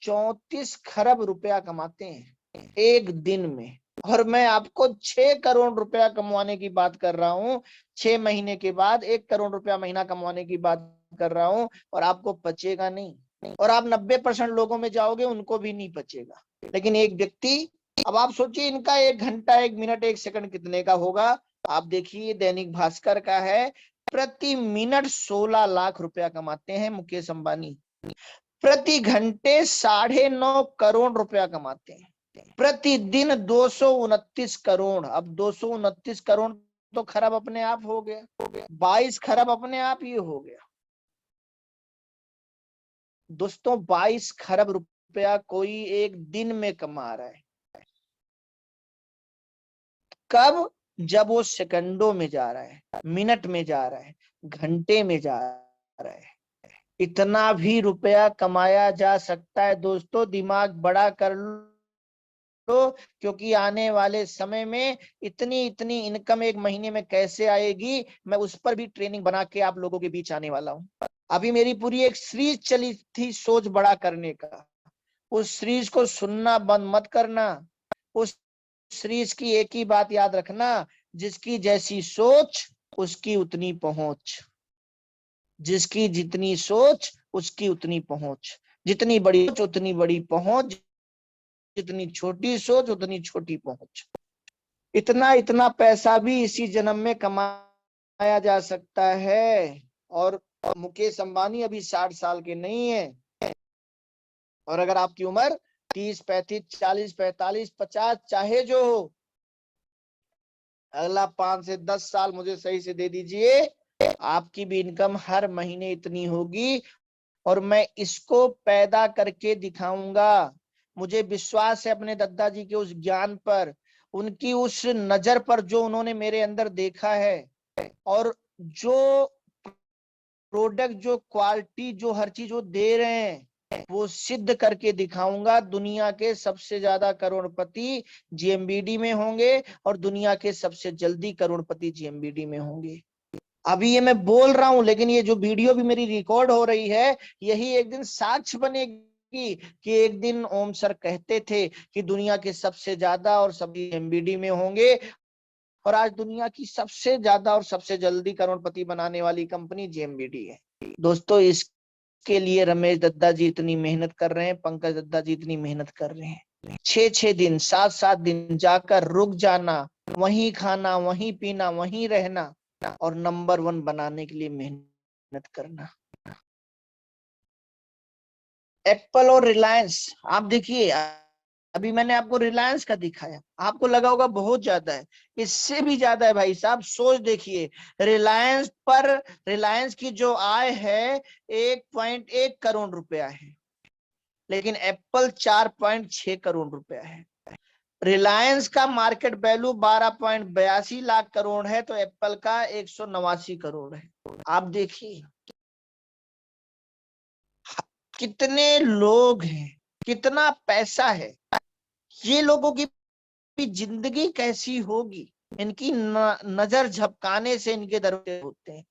34 खरब रुपया कमाते हैं एक दिन में। और मैं आपको 6 करोड़ रुपया कमाने की बात कर रहा हूं, 6 महीने के बाद 1 करोड़ रुपया महीना कमाने की बात कर रहा हूं, और आपको पचेगा नहीं। और आप 90% लोगों में जाओगे, उनको भी नहीं पचेगा। लेकिन एक व्यक्ति, अब आप सोचिए इनका 1 घंटा, 1 मिनट, 1 सेकंड कितने का होगा। आप देखिए दैनिक भास्कर का है, प्रति मिनट 16 लाख रुपया कमाते हैं मुकेश अंबानी। प्रति घंटे 9.5 करोड़ रुपया कमाते हैं। प्रतिदिन 229 करोड़। अब 229 करोड़ तो खरब अपने आप हो गया, 22 खरब अपने आप ये हो गया दोस्तों। 22 खरब रुपया कोई एक दिन में कमा रहा है। कब? जब वो सेकंडों में जा रहा है, मिनट में जा रहा है, घंटे में जा रहा है। इतना भी रुपया कमाया जा सकता है दोस्तों, दिमाग बड़ा कर लो, क्योंकि आने वाले समय में इतनी इतनी इनकम एक महीने में कैसे आएगी, मैं उस पर भी ट्रेनिंग बना के आप लोगों के बीच आने वाला हूं। अभी मेरी पूरी एक सीरीज चली थी सोच बड़ा करने का, उस सीरीज को सुनना बंद मत करना। उस सीरीज की एक ही बात याद रखना, जिसकी जैसी सोच उसकी उतनी पहुंच, जिसकी जितनी सोच उसकी उतनी पहुंच, जितनी बड़ी सोच उतनी बड़ी पहुंच, जितनी छोटी सोच उतनी छोटी पहुंच। इतना इतना पैसा भी इसी जन्म में कमाया जा सकता है। और मुकेश अंबानी अभी 60 साल के नहीं है। और अगर आपकी उम्र 30, 35, 40, 45, 50 चाहे जो हो, अगला 5 से 10 साल मुझे सही से दे दीजिए, आपकी भी इनकम हर महीने इतनी होगी। और मैं इसको पैदा करके दिखाऊंगा। मुझे विश्वास है अपने दादाजी के उस ज्ञान पर, उनकी उस नजर पर, जो उन्होंने मेरे अंदर देखा है, और जो प्रोडक्ट, जो क्वालिटी, जो हर चीज वो दे रहे हैं, वो सिद्ध करके दिखाऊंगा। दुनिया के सबसे ज्यादा करोड़पति जीएमबीडी में होंगे, और दुनिया के सबसे जल्दी करोड़पति जीएमबीडी में होंगे। अभी ये मैं बोल रहा हूं, लेकिन ये जो वीडियो भी मेरी रिकॉर्ड हो रही है, यही एक दिन साक्ष्य बनेगी कि एक दिन ओम सर कहते थे कि दुनिया के सबसे ज्यादा और सभी एमबीडी में होंगे, और आज दुनिया की सबसे ज्यादा और सबसे जल्दी करोड़पति बनाने वाली कंपनी जेएमबीडी है दोस्तों। इसके लिए रमेश दद्दा जी इतनी मेहनत कर रहे हैं, पंकज दद्दा जी इतनी मेहनत कर रहे हैं। 6-6 दिन, 7-7 दिन जाकर रुक जाना, वहीं खाना, वहीं पीना, वहीं रहना, और नंबर 1 बनाने के लिए मेहनत करना। एप्पल और रिलायंस, आप देखिए, अभी मैंने आपको रिलायंस का दिखाया, आपको लगा होगा बहुत ज्यादा है, इससे भी ज्यादा है भाई साहब। सोच देखिए, रिलायंस पर, रिलायंस की जो आय है 1.1 करोड़ रुपया है, लेकिन एप्पल 4.6 करोड़ रुपया है। रिलायंस का मार्केट वैल्यू 12.82 लाख करोड़ है, तो एप्पल का 189 करोड़ है। आप देखिए कितने लोग हैं, कितना पैसा है। ये लोगों की जिंदगी कैसी होगी, इनकी नजर झपकाने से इनके दरवाजे होते हैं।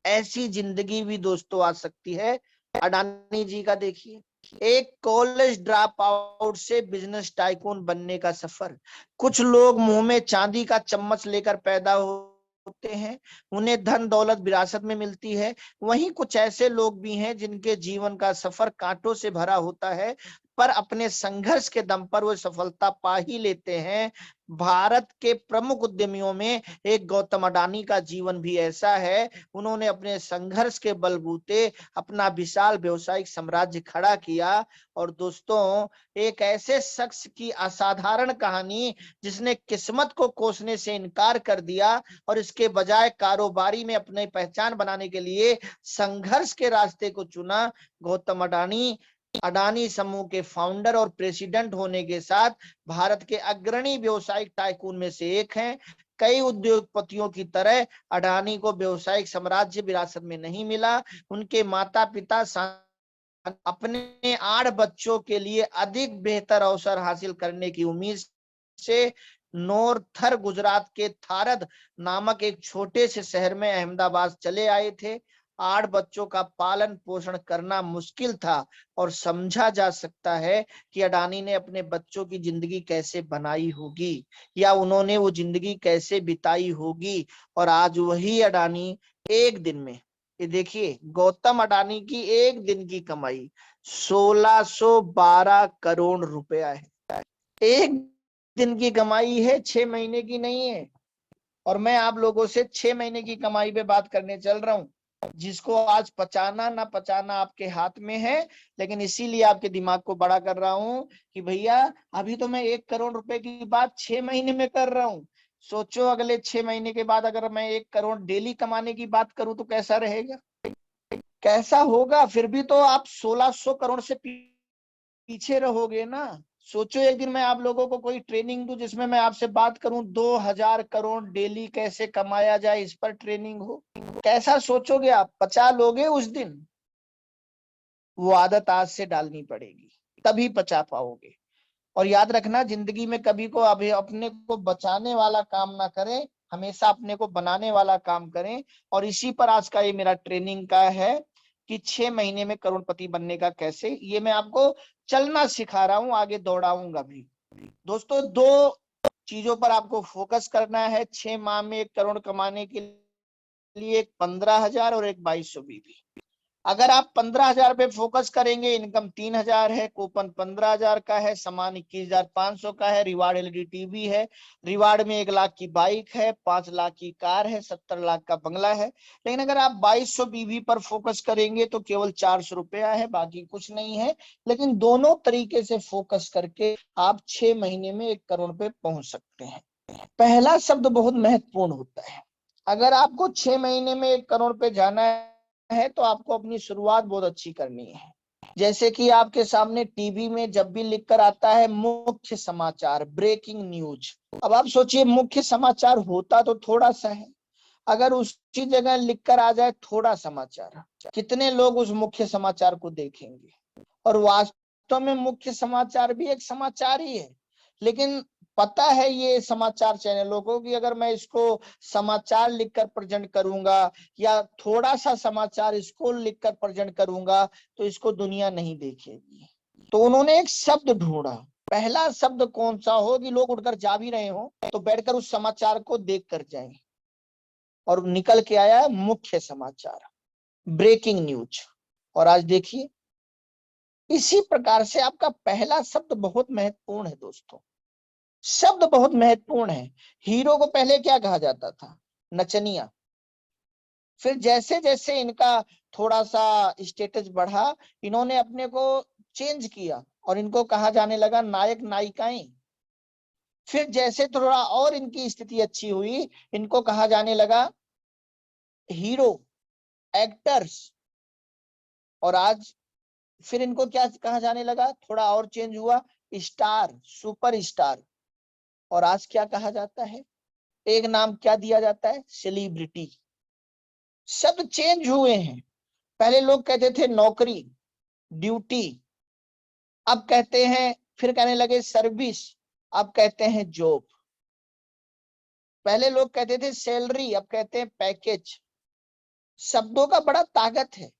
ऐसी जिंदगी भी दोस्तों आ सकती है। अडानी जी का देखिए, एक कॉलेज ड्रॉप आउट से बिजनेस टाइकून बनने का सफर। कुछ लोग मुंह में चांदी का चम्मच लेकर पैदा होते हैं, उन्हें धन दौलत विरासत में मिलती है। वहीं कुछ ऐसे लोग भी हैं जिनके जीवन का सफर कांटों से भरा होता है, पर अपने संघर्ष के दम पर वो सफलता पा ही लेते हैं। भारत के प्रमुख उद्यमियों में एक गौतम अडानी का जीवन भी ऐसा है। उन्होंने अपने संघर्ष के बलबूते अपना विशाल व्यवसायिक साम्राज्य खड़ा किया। और दोस्तों, एक ऐसे शख्स की असाधारण कहानी जिसने किस्मत को कोसने से इनकार कर दिया और इसके बजाय कारोबारी में अपनी पहचान बनाने के लिए संघर्ष के रास्ते को चुना। गौतम अडानी अडानी समूह के फाउंडर और प्रेसिडेंट होने के साथ भारत के अग्रणी व्यवसायिक टाइकून में से एक हैं। कई उद्योगपतियों की तरह अडानी को व्यवसायिक साम्राज्य विरासत में नहीं मिला। उनके माता पिता अपने 8 बच्चों के लिए अधिक बेहतर अवसर हासिल करने की उम्मीद से नोरथर गुजरात के थारद नामक एक छोटे से शहर में अहमदाबाद चले आए थे। 8 बच्चों का पालन पोषण करना मुश्किल था और समझा जा सकता है कि अडानी ने अपने बच्चों की जिंदगी कैसे बनाई होगी या उन्होंने वो जिंदगी कैसे बिताई होगी। और आज वही अडानी एक दिन में, ये देखिए, गौतम अडानी की एक दिन की कमाई 1612 करोड़ रुपया है। एक दिन की कमाई है, 6 महीने की नहीं है। और मैं आप लोगों से 6 महीने की कमाई पे बात करने चल रहा हूं, जिसको आज पचाना ना पचाना आपके हाथ में है। लेकिन इसीलिए आपके दिमाग को बड़ा कर रहा हूं कि भैया अभी तो मैं 1 करोड़ रुपए की बात 6 महीने में कर रहा हूं। सोचो अगले 6 महीने के बाद अगर मैं 1 करोड़ डेली कमाने की बात करूं तो कैसा रहेगा, कैसा होगा। फिर भी तो आप 1600 करोड़ से पीछे रहोगे ना। सोचो एक दिन मैं आप लोगों को कोई ट्रेनिंग दूं जिसमें मैं आपसे बात करूं 2000 करोड़ डेली कैसे कमाया जाए, इस पर ट्रेनिंग हो, कैसा सोचोगे आप, पचा लोगे उस दिन। वो आदत आज से डालनी पड़ेगी, तभी पचा पाओगे। और याद रखना, जिंदगी में कभी को अभी अपने को बचाने वाला काम ना करें, हमेशा अपने को बनाने वाला काम करें। और इसी पर आज का ये मेरा ट्रेनिंग का है कि 6 महीने में करोड़पति बनने का कैसे, ये मैं आपको चलना सिखा रहा हूं, आगे दौड़ाऊंगा भी। दोस्तों, 2 चीजों पर आपको फोकस करना है 6 माह में 1 करोड़ कमाने के लिए, एक 15,000 और एक 2200 बीबी। अगर आप 15,000 पे फोकस करेंगे, इनकम 3,000 है, कूपन 15,000 का है, सामान 21,500 का है, रिवार्ड एलईडी टीवी है, रिवार्ड में 1 लाख की बाइक है, 5 लाख की कार है, 70 लाख का बंगला है। लेकिन अगर आप 2200 बीवी पर फोकस करेंगे तो केवल 400 रुपया है, बाकी कुछ नहीं है। लेकिन दोनों तरीके से फोकस करके आप 6 महीने में 1 करोड़ पे पहुंच सकते हैं। पहला शब्द बहुत महत्वपूर्ण होता है। अगर आपको 6 महीने में 1 करोड़ पे जाना है तो आपको अपनी शुरुआत बहुत अच्छी करनी है। जैसे कि आपके सामने टीवी में जब भी लिखकर आता है मुख्य समाचार, ब्रेकिंग न्यूज, अब आप सोचिए मुख्य समाचार होता तो थोड़ा सा है, अगर उसी जगह लिखकर आ जाए थोड़ा समाचार, कितने लोग उस मुख्य समाचार को देखेंगे। और वास्तव में मुख्य समाचार भी एक समाचार ही है। लेकिन पता है ये समाचार चैनलों को कि अगर मैं इसको समाचार लिखकर प्रेजेंट करूंगा या थोड़ा सा समाचार इसको लिखकर प्रेजेंट करूंगा तो इसको दुनिया नहीं देखेगी। तो उन्होंने एक शब्द ढूंढा, पहला शब्द कौन सा हो कि लोग उठकर जा भी रहे हो तो बैठकर उस समाचार को देख कर जाएं। और निकल के आया मुख्य समाचार, ब्रेकिंग न्यूज। और आज देखिए, इसी प्रकार से आपका पहला शब्द बहुत महत्वपूर्ण है दोस्तों, शब्द बहुत महत्वपूर्ण है। हीरो को पहले क्या कहा जाता था, नचनिया। फिर जैसे जैसे इनका थोड़ा सा स्टेटस बढ़ा, इन्होंने अपने को चेंज किया और इनको कहा जाने लगा नायक नायिकाएं। फिर जैसे थोड़ा और इनकी स्थिति अच्छी हुई, इनको कहा जाने लगा हीरो, एक्टर्स। और आज फिर इनको क्या कहा जाने लगा, थोड़ा और चेंज हुआ, स्टार, सुपर स्टार। और आज क्या कहा जाता है, एक नाम क्या दिया जाता है, सेलिब्रिटी। शब्द चेंज हुए हैं। पहले लोग कहते थे नौकरी, ड्यूटी, अब कहते हैं, फिर कहने लगे सर्विस, अब कहते हैं जॉब। पहले लोग कहते थे सैलरी, अब कहते हैं पैकेज। शब्दों का बड़ा ताकत है।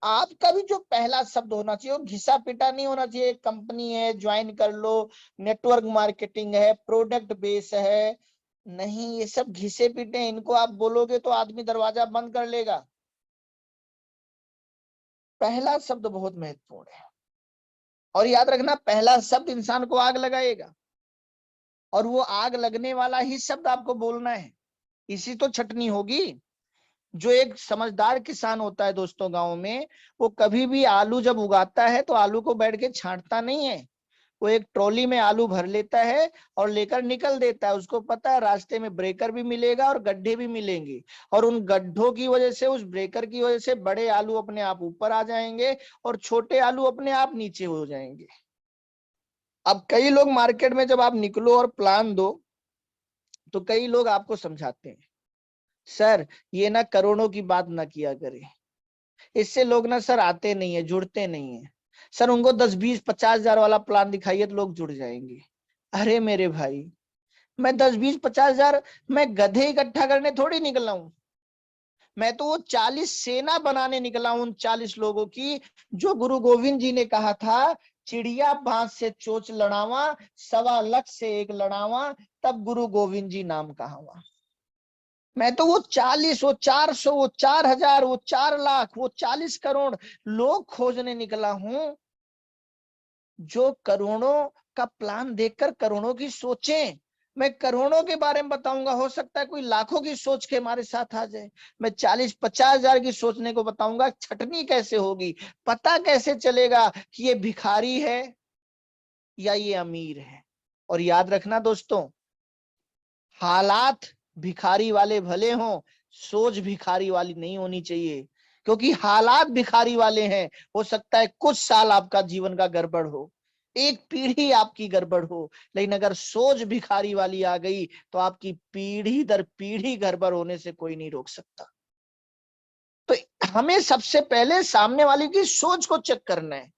आपका भी जो पहला शब्द होना चाहिए वो घिसा पिटा नहीं होना चाहिए, कंपनी है ज्वाइन कर लो, नेटवर्क मार्केटिंग है, प्रोडक्ट बेस है। नहीं, ये सब घिसे पिटे, इनको आप बोलोगे तो आदमी दरवाजा बंद कर लेगा। पहला शब्द बहुत महत्वपूर्ण है। और याद रखना, पहला शब्द इंसान को आग लगाएगा, और वो आग लगने वाला ही शब्द आपको बोलना है। इसी तो छटनी होगी। जो एक समझदार किसान होता है दोस्तों गांव में, वो कभी भी आलू जब उगाता है तो आलू को बैठ के छांटता नहीं है। वो एक ट्रॉली में आलू भर लेता है और लेकर निकल देता है। उसको पता है रास्ते में ब्रेकर भी मिलेगा और गड्ढे भी मिलेंगे, और उन गड्ढों की वजह से, उस ब्रेकर की वजह से बड़े आलू अपने आप ऊपर आ जाएंगे और छोटे आलू अपने आप नीचे हो जाएंगे। अब कई लोग मार्केट में जब आप निकलो और प्लान दो, तो कई लोग आपको समझाते हैं, सर ये ना करोड़ों की बात ना किया करे, इससे लोग ना सर आते नहीं है, जुड़ते नहीं है। सर उनको 10 20 50 हजार वाला प्लान दिखाइए तो लोग जुड़ जाएंगे। अरे मेरे भाई, मैं 10 20 50 हजार, मैं गधे इकट्ठा करने थोड़ी निकला हूं। मैं तो वो 40 सेना बनाने निकला हूं, उन 40 लोगों की, जो गुरु गोविंद जी ने कहा था, चिड़िया बांस से चोच लड़ावा, 1.25 लाख से एक लड़ावा, तब गुरु गोविंद जी नाम कहावा। मैं तो वो 40, वो 400, वो 4 हजार, वो 4 लाख, वो 40 करोड़ लोग खोजने निकला हूं, जो करोड़ों का प्लान देखकर करोड़ों की सोचें। मैं करोड़ों के बारे में बताऊंगा, हो सकता है कोई लाखों की सोच के हमारे साथ आ जाए। मैं 40 50 हजार की सोचने को बताऊंगा, छटनी कैसे होगी, पता कैसे चलेगा कि ये भिखारी है या ये अमीर है। और याद रखना दोस्तों, हालात भिखारी वाले भले हों, सोच भिखारी वाली नहीं होनी चाहिए। क्योंकि हालात भिखारी वाले हैं, हो सकता है कुछ साल आपका जीवन का गड़बड़ हो, एक पीढ़ी आपकी गड़बड़ हो, लेकिन अगर सोच भिखारी वाली आ गई तो आपकी पीढ़ी दर पीढ़ी गड़बड़ होने से कोई नहीं रोक सकता। तो हमें सबसे पहले सामने वाले की सोच को चेक करना है,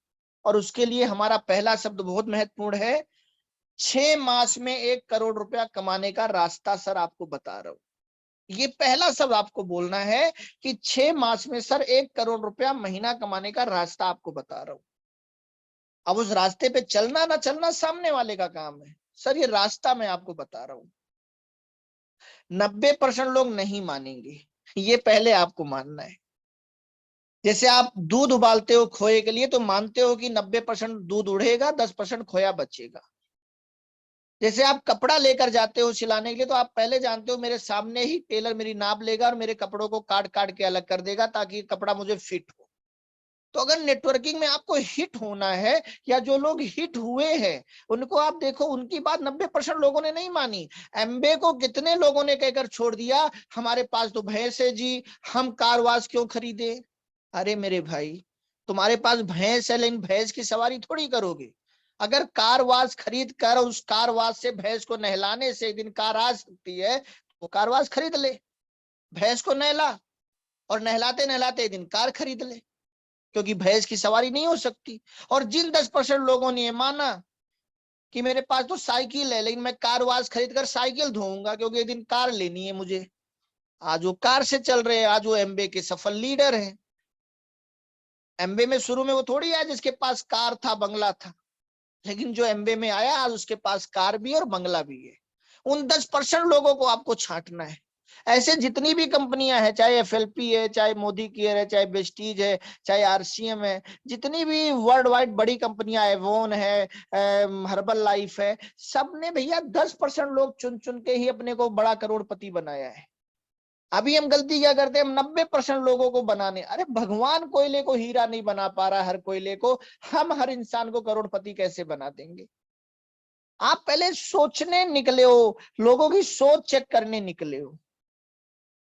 और उसके लिए हमारा पहला शब्द बहुत महत्वपूर्ण है। 6 मास में 1 करोड़ रुपया कमाने का रास्ता सर आपको बता रहा हूं। ये पहला शब्द आपको बोलना है कि 6 मास में सर 1 करोड़ रुपया महीना कमाने का रास्ता आपको बता रहा हूं। अब उस रास्ते पे चलना ना चलना सामने वाले का काम है, सर ये रास्ता मैं आपको बता रहा हूं। 90% लोग नहीं मानेंगे, ये पहले आपको मानना है। जैसे आप दूध उबालते हो खोए के लिए, तो मानते हो कि 90% दूध उड़ेगा, 10% खोया बचेगा। जैसे आप कपड़ा लेकर जाते हो सिलाने के लिए, तो आप पहले जानते हो मेरे सामने ही टेलर मेरी नाप लेगा और मेरे कपड़ों को काट काट के अलग कर देगा ताकि कपड़ा मुझे फिट हो। तो अगर नेटवर्किंग में आपको हिट होना है, या जो लोग हिट हुए हैं उनको आप देखो, उनकी बात 90% लोगों ने नहीं मानी। एमबे को कितने लोगों ने कहकर छोड़ दिया, हमारे पास तो भैंस है जी, हम कारवास क्यों खरीदे। अरे मेरे भाई, तुम्हारे पास भैंस है, लेकिन भैंस की सवारी थोड़ी करोगे। अगर कारवास खरीद कर उस कारवास से भैंस को नहलाने से एक दिन कार आ सकती है, तो कारवास खरीद ले, भैंस को नहला, और नहलाते नहलाते एक दिन कार खरीद ले, क्योंकि भैंस की सवारी नहीं हो सकती। और जिन 10% लोगों ने माना कि मेरे पास तो साइकिल है, लेकिन मैं कार वाश खरीद कर साइकिल धोऊंगा क्योंकि एक दिन कार लेनी है मुझे, आज वो कार से चल रहे हैं, आज वो एमबे के सफल लीडर हैं। एमबे में शुरू में वो थोड़ी आया जिसके पास कार था, बंगला था, लेकिन जो एमबे में आया आज उसके पास कार भी और बंगला भी है। उन 10% लोगों को आपको छांटना है। ऐसे जितनी भी कंपनियां हैं, चाहे एफएलपी है, चाहे मोदी केयर है, चाहे वेस्टीज है, चाहे आरसीएम है, जितनी भी वर्ल्ड वाइड बड़ी कंपनियां, एवोन है, हर्बल लाइफ है, सबने भैया 10% लोग चुन चुन के ही अपने को बड़ा करोड़पति बनाया है। अभी हम गलती क्या करते हैं, हम 90% लोगों को बनाने, अरे भगवान कोयले को हीरा नहीं बना पा रहा, हर कोयले को, हम हर इंसान को करोड़पति कैसे बना देंगे। आप पहले सोचने निकले हो, लोगों की सोच चेक करने निकले हो।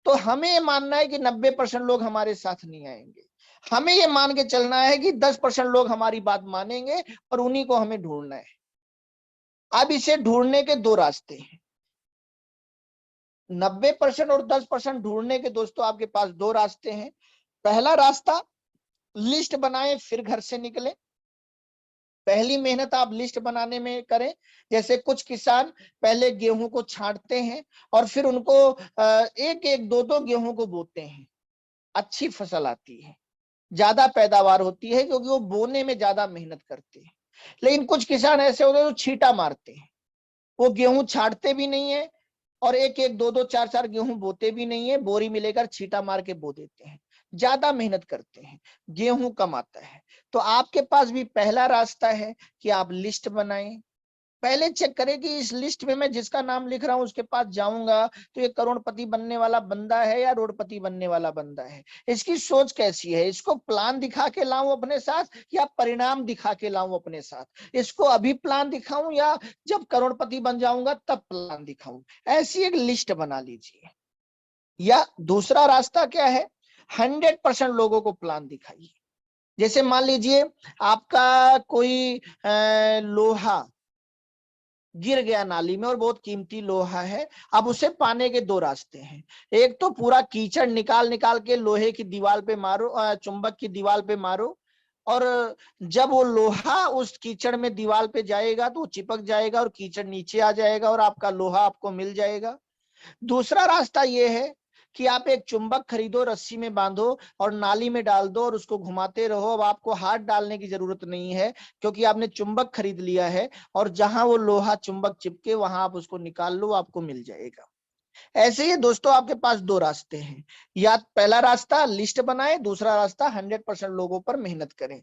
तो हमें ये मानना है कि 90% लोग हमारे साथ नहीं आएंगे, हमें ये मान के चलना है कि 10% लोग हमारी बात मानेंगे, और उन्हीं को हमें ढूंढना है। अब इसे ढूंढने के दो रास्ते हैं, 90% और 10% ढूंढने के दोस्तों आपके पास दो रास्ते हैं। पहला रास्ता, लिस्ट बनाएं फिर घर से निकले। पहली मेहनत आप लिस्ट बनाने में करें। जैसे कुछ किसान पहले गेहूं को छांटते हैं और फिर उनको एक एक दो दो गेहूं को बोते हैं, अच्छी फसल आती है, ज्यादा पैदावार होती है, क्योंकि वो बोने में ज्यादा मेहनत करते हैं। लेकिन कुछ किसान ऐसे होते हैं जो छींटा मारते हैं, वो गेहूं छांटते भी नहीं है और एक एक दो दो चार चार गेहूं बोते भी नहीं है, बोरी में लेकर छींटा मार के बो देते हैं। ज्यादा मेहनत करते हैं, गेहूं कम आता है। तो आपके पास भी पहला रास्ता है कि आप लिस्ट बनाएं। पहले चेक करें कि इस लिस्ट में मैं जिसका नाम लिख रहा हूं उसके पास जाऊंगा तो ये करोड़पति बनने वाला बंदा है या रोडपति बनने वाला बंदा है, इसकी सोच कैसी है, इसको प्लान दिखा के लाऊं अपने साथ या परिणाम दिखा के लाऊं अपने साथ, इसको अभी प्लान दिखाऊं या जब करोड़पति बन जाऊंगा तब प्लान दिखाऊं। ऐसी एक लिस्ट बना लीजिए। या दूसरा रास्ता क्या है, 100% लोगों को प्लान दिखाइए। जैसे मान लीजिए आपका कोई लोहा गिर गया नाली में और बहुत कीमती लोहा है। अब उसे पाने के दो रास्ते हैं, एक तो पूरा कीचड़ निकाल निकाल के लोहे की दीवार पे मारो, चुंबक की दीवार पे मारो, और जब वो लोहा उस कीचड़ में दीवार पे जाएगा तो वो चिपक जाएगा और कीचड़ नीचे आ जाएगा और आपका लोहा आपको मिल जाएगा। दूसरा रास्ता ये है कि आप एक चुंबक खरीदो, रस्सी में बांधो और नाली में डाल दो और उसको घुमाते रहो। अब आपको हाथ डालने की जरूरत नहीं है क्योंकि आपने चुंबक खरीद लिया है, और जहां वो लोहा चुंबक चिपके वहां आप उसको निकाल लो, आपको मिल जाएगा। ऐसे ही दोस्तों आपके पास दो रास्ते हैं, या पहला रास्ता लिस्ट बनाए, दूसरा रास्ता 100% लोगों पर मेहनत करें।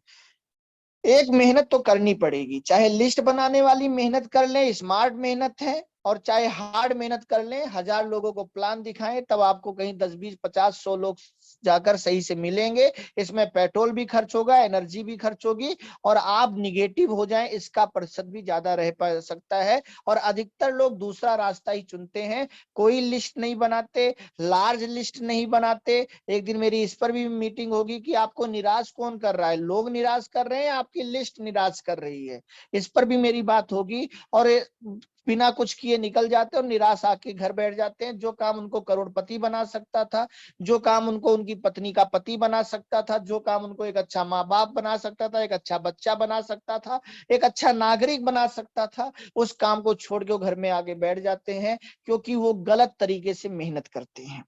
एक मेहनत तो करनी पड़ेगी, चाहे लिस्ट बनाने वाली मेहनत कर लें, स्मार्ट मेहनत है, और चाहे हार्ड मेहनत कर लें, 1000 लोगों को प्लान दिखाएं, तब आपको कहीं 10 20 50 100 लोग जाकर सही से मिलेंगे। इसमें पेट्रोल भी खर्च होगा, एनर्जी भी खर्च होगी, और आप निगेटिव हो जाएं इसका प्रतिशत भी ज्यादा रह पा सकता है। और अधिकतर लोग दूसरा रास्ता ही चुनते हैं, कोई लिस्ट नहीं बनाते, लार्ज लिस्ट नहीं बनाते। एक दिन मेरी इस पर भी मीटिंग होगी कि आपको निराश कौन कर रहा है, लोग निराश कर रहे हैं, आपकी लिस्ट निराश कर रही है, इस पर भी मेरी बात होगी। और बिना कुछ किए निकल जाते हैं और निराश आके घर बैठ जाते हैं। जो काम उनको करोड़पति बना सकता था, जो काम उनको उनकी पत्नी का पति बना सकता था, जो काम उनको एक अच्छा माँ बाप बना सकता था, एक अच्छा बच्चा बना सकता था, एक अच्छा नागरिक बना सकता था, उस काम को छोड़ के वो घर में आगे बैठ जाते हैं क्योंकि वो गलत तरीके से मेहनत करते हैं।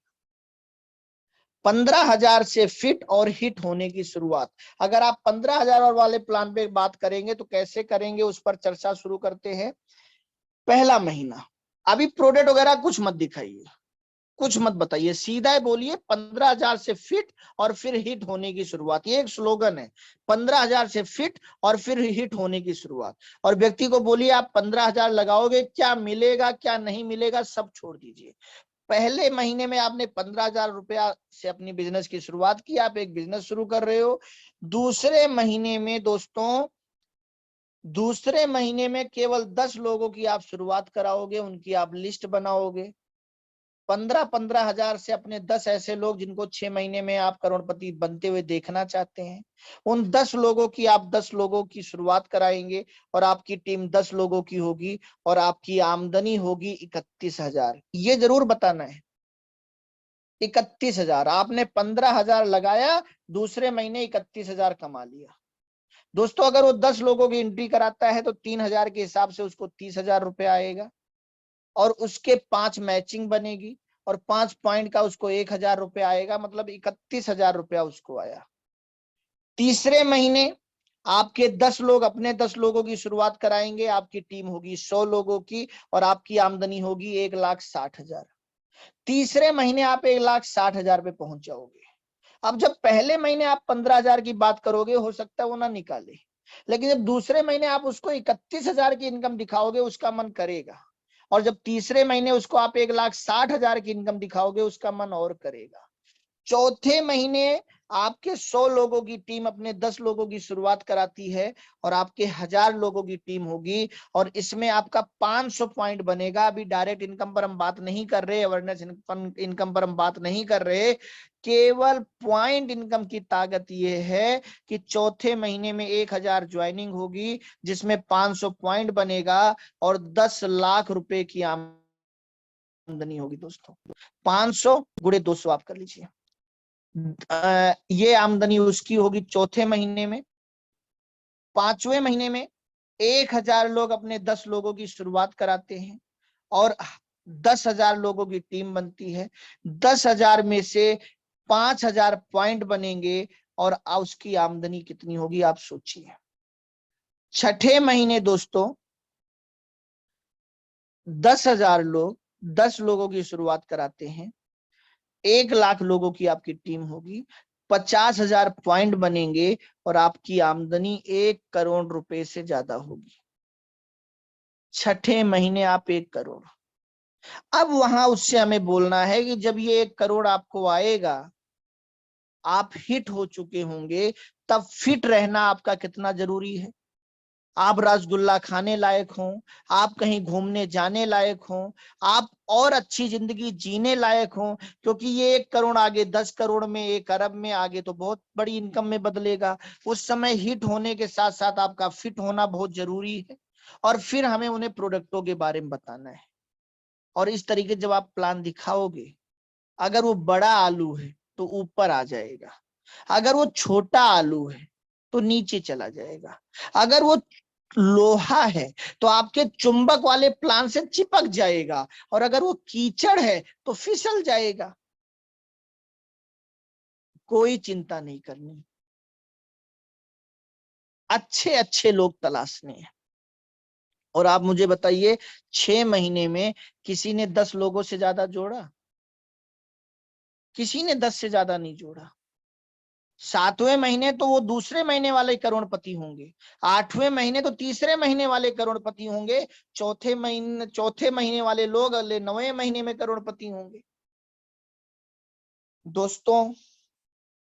15,000 से फिट और हिट होने की शुरुआत। अगर आप 15,000 वाले प्लान पे बात करेंगे तो कैसे करेंगे उस पर चर्चा शुरू करते हैं। पहला महीना, अभी प्रोडक्ट वगैरह कुछ मत दिखाइए, कुछ मत बताइए, सीधा बोलिए 15,000 से फिट और फिर हिट होने की शुरुआत। ये एक स्लोगन है, 15,000 से फिट और फिर हिट होने की शुरुआत। और व्यक्ति को बोलिए आप 15,000 लगाओगे, क्या मिलेगा क्या नहीं मिलेगा सब छोड़ दीजिए। पहले महीने में आपने 15,000 रुपया से अपनी बिजनेस की शुरुआत की, आप एक बिजनेस शुरू कर रहे हो। दूसरे महीने में दोस्तों, दूसरे महीने में केवल 10 लोगों की आप शुरुआत कराओगे, उनकी आप लिस्ट बनाओगे। 15,000 से अपने 10 ऐसे लोग जिनको 6 महीने में आप करोड़पति बनते हुए देखना चाहते हैं, उन 10 लोगों की आप 10 लोगों की शुरुआत कराएंगे और आपकी टीम 10 लोगों की होगी और आपकी आमदनी होगी 31,000। ये जरूर बताना है 31,000। आपने 15,000 लगाया, दूसरे महीने 31,000 कमा लिया। दोस्तों अगर वो 10 लोगों की एंट्री कराता है तो 3,000 के हिसाब से उसको 30,000 रुपया आएगा, और उसके 5 मैचिंग बनेगी और 5 पॉइंट का उसको 1,000 रुपया आएगा, मतलब 31,000 रुपया उसको आया। तीसरे महीने आपके 10 लोग अपने 10 लोगों की शुरुआत कराएंगे, आपकी टीम होगी 100 लोगों की और आपकी आमदनी होगी 1,60,000। तीसरे महीने आप 1,60,000 पे पहुंच जाओगे। अब जब पहले महीने आप 15,000 की बात करोगे हो सकता है वो ना निकाले, लेकिन जब दूसरे महीने आप उसको 31,000 की इनकम दिखाओगे उसका मन करेगा, और जब तीसरे महीने उसको आप 1,60,000 की इनकम दिखाओगे उसका मन और करेगा। चौथे महीने आपके 100 लोगों की टीम अपने 10 लोगों की शुरुआत कराती है और आपके 1,000 लोगों की टीम होगी, और इसमें आपका 500 पॉइंट बनेगा। अभी डायरेक्ट इनकम पर हम बात नहीं कर रहे, अवेयरनेस इनकम पर हम बात नहीं कर रहे, केवल पॉइंट इनकम की ताकत यह है कि चौथे महीने में 1,000 ज्वाइनिंग होगी जिसमें 500 पॉइंट बनेगा और 10 लाख रुपए की आमदनी होगी। दोस्तों 500 गुणे 200 आप कर लीजिए, ये आमदनी उसकी होगी चौथे महीने में। पांचवें महीने में 1,000 लोग अपने 10 लोगों की शुरुआत कराते हैं और 10,000 लोगों की टीम बनती है। 10,000 में से 5,000 पॉइंट बनेंगे और उसकी आमदनी कितनी होगी आप सोचिए। छठे महीने दोस्तों 10,000 लोग 10 लोगों की शुरुआत कराते हैं, 1 लाख लोगों की आपकी टीम होगी। 50,000 पॉइंट बनेंगे और आपकी आमदनी 1 करोड़ रुपए से ज्यादा होगी। छठे महीने आप 1 करोड़। अब वहां उससे हमें बोलना है कि जब ये 1 करोड़ आपको आएगा, आप हिट हो चुके होंगे, तब फिट रहना आपका कितना जरूरी है। आप रसगुल्ला खाने लायक हो, आप कहीं घूमने जाने लायक हो, आप और अच्छी जिंदगी जीने लायक हो, क्योंकि ये 1 करोड़ आगे 10 करोड़ में, 1 अरब में आगे तो बहुत बड़ी इनकम में बदलेगा। उस समय हिट होने के साथ साथ आपका फिट होना बहुत जरूरी है। और फिर हमें उन्हें प्रोडक्टों के बारे में बताना है। और इस तरीके जब आप प्लान दिखाओगे, अगर वो बड़ा आलू है तो ऊपर आ जाएगा, अगर वो छोटा आलू है तो नीचे चला जाएगा, अगर वो लोहा है तो आपके चुंबक वाले प्लान से चिपक जाएगा, और अगर वो कीचड़ है तो फिसल जाएगा। कोई चिंता नहीं करनी, अच्छे अच्छे लोग तलाशने हैं। और आप मुझे बताइए, 6 महीने में किसी ने 10 लोगों से ज्यादा जोड़ा? किसी ने 10 से ज्यादा नहीं जोड़ा। 7वें महीने तो वो दूसरे महीने वाले करोड़पति होंगे, 8वें महीने तो तीसरे महीने वाले करोड़पति होंगे, चौथे महीने वाले लोग अगले 9वें महीने में करोड़पति होंगे। दोस्तों,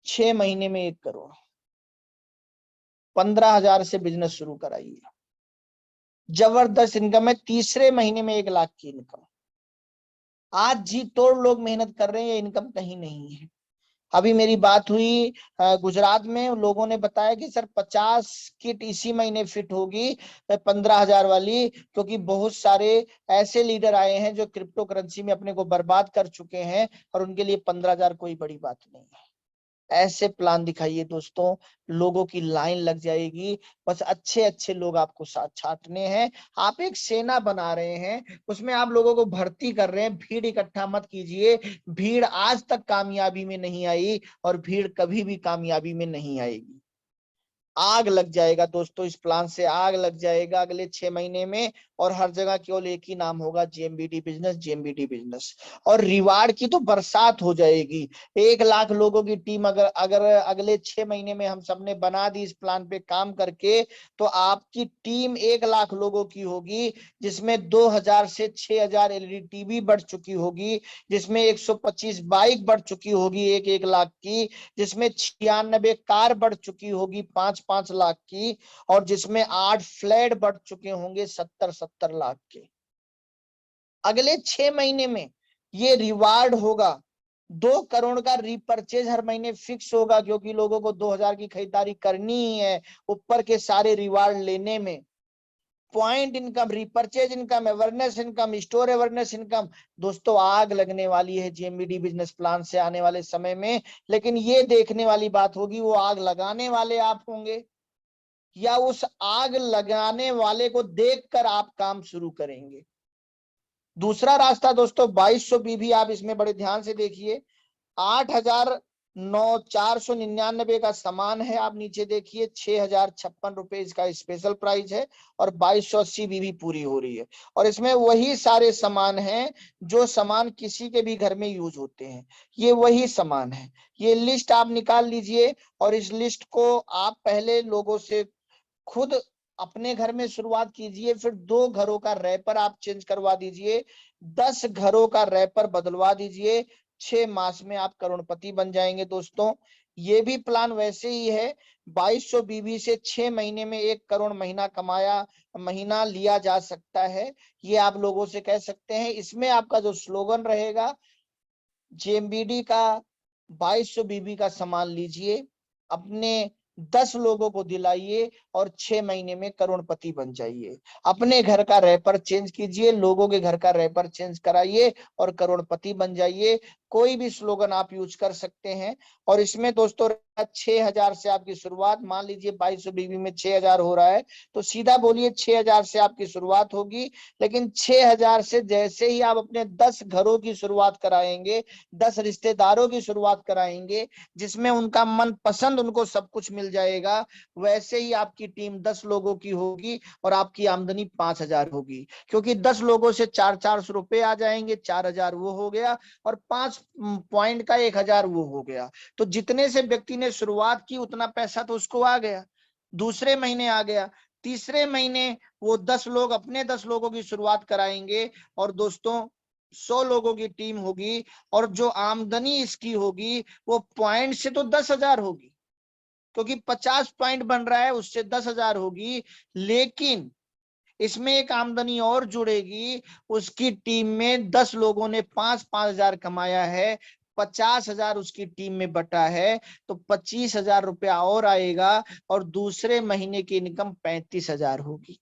6 महीने में 1 करोड़, 15,000 से बिजनेस शुरू कराइए। जबरदस्त इनकम है। तीसरे महीने में 1 लाख की इनकम। आज जी तोड़ लोग मेहनत कर रहे हैं, ये इनकम कहीं नहीं है। अभी मेरी बात हुई गुजरात में, लोगों ने बताया कि सर 50 किट इसी महीने फिट होगी 15,000 वाली, क्योंकि बहुत सारे ऐसे लीडर आए हैं जो क्रिप्टो करेंसी में अपने को बर्बाद कर चुके हैं, और उनके लिए 15,000 कोई बड़ी बात नहीं है। ऐसे प्लान दिखाइए दोस्तों, लोगों की लाइन लग जाएगी। बस अच्छे अच्छे लोग आपको साथ छांटने हैं। आप एक सेना बना रहे हैं, उसमें आप लोगों को भर्ती कर रहे हैं। भीड़ इकट्ठा मत कीजिए। भीड़ आज तक कामयाबी में नहीं आई, और भीड़ कभी भी कामयाबी में नहीं आएगी। आग लग जाएगा दोस्तों, इस प्लान से आग लग जाएगा अगले 6 महीने में। और हर जगह केवल एक ही नाम होगा, जेएमबीडी बिजनेस, जेएमबीडी बिजनेस। और रिवार्ड की तो बरसात हो जाएगी। 1 लाख लोगों की टीम अगर अगर अगले 6 महीने में हम सबने बना दी इस प्लान पे काम करके, तो आपकी टीम 1 लाख लोगों की होगी, जिसमें 2,000 से 6,000 एलईडी टीवी बढ़ चुकी होगी, जिसमें 125 बाइक बढ़ चुकी होगी 1-1 लाख की, जिसमें 96 कार बढ़ चुकी होगी 5-5 लाख की, और जिसमें 8 फ्लैट बढ़ चुके होंगे 70-70 लाख के। अगले 6 महीने में ये रिवार्ड होगा। 2 करोड़ का रीपरचेज हर महीने फिक्स होगा, क्योंकि लोगों को 2,000 की खरीदारी करनी ही है ऊपर के सारे रिवार्ड लेने में। Point income, repurchase income, awareness income, store awareness income. दोस्तों, आग लगने वाली है जेएमबीडी बिजनेस प्लान से आने वाले समय में। लेकिन ये देखने वाली बात होगी, वो आग लगाने वाले आप होंगे या उस आग लगाने वाले को देखकर आप काम शुरू करेंगे। दूसरा रास्ता दोस्तों, 2200 बीबी, आप इसमें बड़े ध्यान से देखिए। 8,499 का सामान है, आप नीचे देखिए। 6,056 रुपए इसका स्पेशल प्राइस है, और 2280 बीबी पूरी हो रही है। और इसमें वही सारे सामान हैं जो सामान किसी के भी घर में यूज होते हैं, ये वही सामान है। ये लिस्ट आप निकाल लीजिए, और इस लिस्ट को आप पहले लोगों से खुद अपने घर में शुरुआत कीजिए, फिर 2 घरों का रैपर आप चेंज करवा दीजिए, 10 घरों का रैपर बदलवा दीजिए। 6 मास में आप करोड़पति बन जाएंगे दोस्तों। ये भी प्लान वैसे ही है। 2200 बीबी से 6 महीने में 1 करोड़ महीना लिया जा सकता है, ये आप लोगों से कह सकते हैं। इसमें आपका जो स्लोगन रहेगा, जेएमबीडी का 2200 बीबी का सामान लीजिए, अपने 10 लोगों को दिलाइए, और 6 महीने में करोड़पति बन जाइए। अपने घर का रैपर चेंज कीजिए, लोगों के घर का रैपर चेंज कराइए, और करोड़पति बन जाइए। कोई भी स्लोगन आप यूज कर सकते हैं। और इसमें दोस्तों 6,000 से आपकी शुरुआत। मान लीजिए 2200 बीबी में 6,000 हो रहा है, तो सीधा बोलिए 6,000 से आपकी शुरुआत होगी। लेकिन 6,000 से जैसे ही आप अपने 10 घरों की शुरुआत कराएंगे, 10 रिश्तेदारों की शुरुआत कराएंगे, जिसमें उनका मन पसंद उनको सब कुछ मिल जाएगा, वैसे ही आपकी टीम 10 लोगों की होगी, और आपकी आमदनी 5,000 होगी। क्योंकि 10 लोगों से 400 रुपए आ जाएंगे, 4,000 वो हो गया, और 5 पॉइंट का 1000 वो हो गया। तो जितने से व्यक्ति ने शुरुआत की उतना पैसा तो उसको आ गया, दूसरे महीने आ गया, तीसरे महीने वो 10 लोग अपने 10 लोगों की शुरुआत कराएंगे और दोस्तों 100 लोगों की टीम होगी और जो आमदनी इसकी होगी वो पॉइंट से तो 10,000 होगी, क्योंकि 50 पॉइंट बन रहा है उससे 10,000 होगी। लेकिन इसमें एक आमदनी और जुड़ेगी, उसकी टीम में 10 लोगों ने 5,000 कमाया है, 50,000 उसकी टीम में बटा है, तो 25,000 रुपया और आएगा और दूसरे महीने की इनकम 35,000 होगी।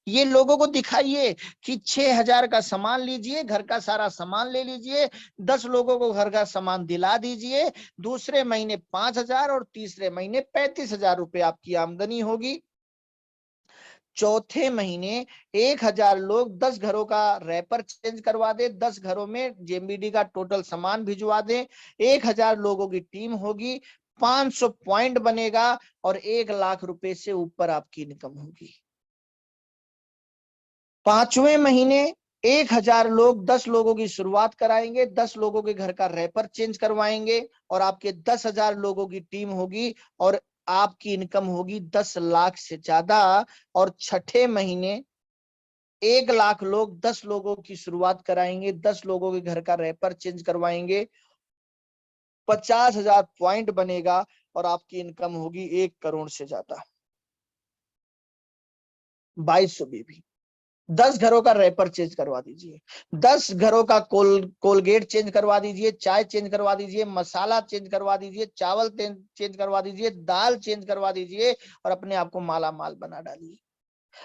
ये लोगों को दिखाइए कि 6,000 का सामान लीजिए, घर का सारा सामान ले लीजिए, 10 लोगों को घर का सामान दिला दीजिए, दूसरे महीने 5,000 और तीसरे महीने 35,000 रुपये आपकी आमदनी होगी। चौथे महीने 1,000 लोग 10 घरों का रैपर चेंज करवा दे, 10 घरों में जेएमबीडी का टोटल सामान भिजवा दे, 1,000 लोगों की टीम होगी, 500 पॉइंट बनेगा और 1,00,000 रुपए से ऊपर आपकी इनकम होगी। पांचवें महीने 1,000 लोग 10 लोगों की शुरुआत कराएंगे, 10 लोगों के घर का रैपर चेंज करवाएंगे और आपके 10,000 लोगों की टीम होगी और आपकी इनकम होगी 10,00,000 से ज्यादा। और छठे महीने 1,00,000 लोग 10 लोगों की शुरुआत कराएंगे, 10 लोगों के घर का रैपर चेंज करवाएंगे, 50,000 पॉइंट बनेगा और आपकी इनकम होगी 1 करोड़ से ज्यादा। 2200 बीबी, 10 घरों का रैपर चेंज करवा दीजिए, 10 घरों का कोलगेट चेंज करवा दीजिए, चाय चेंज करवा दीजिए, मसाला चेंज करवा दीजिए, चावल चेंज करवा दीजिए, दाल चेंज करवा दीजिए और अपने आप को माला माल बना डालिए।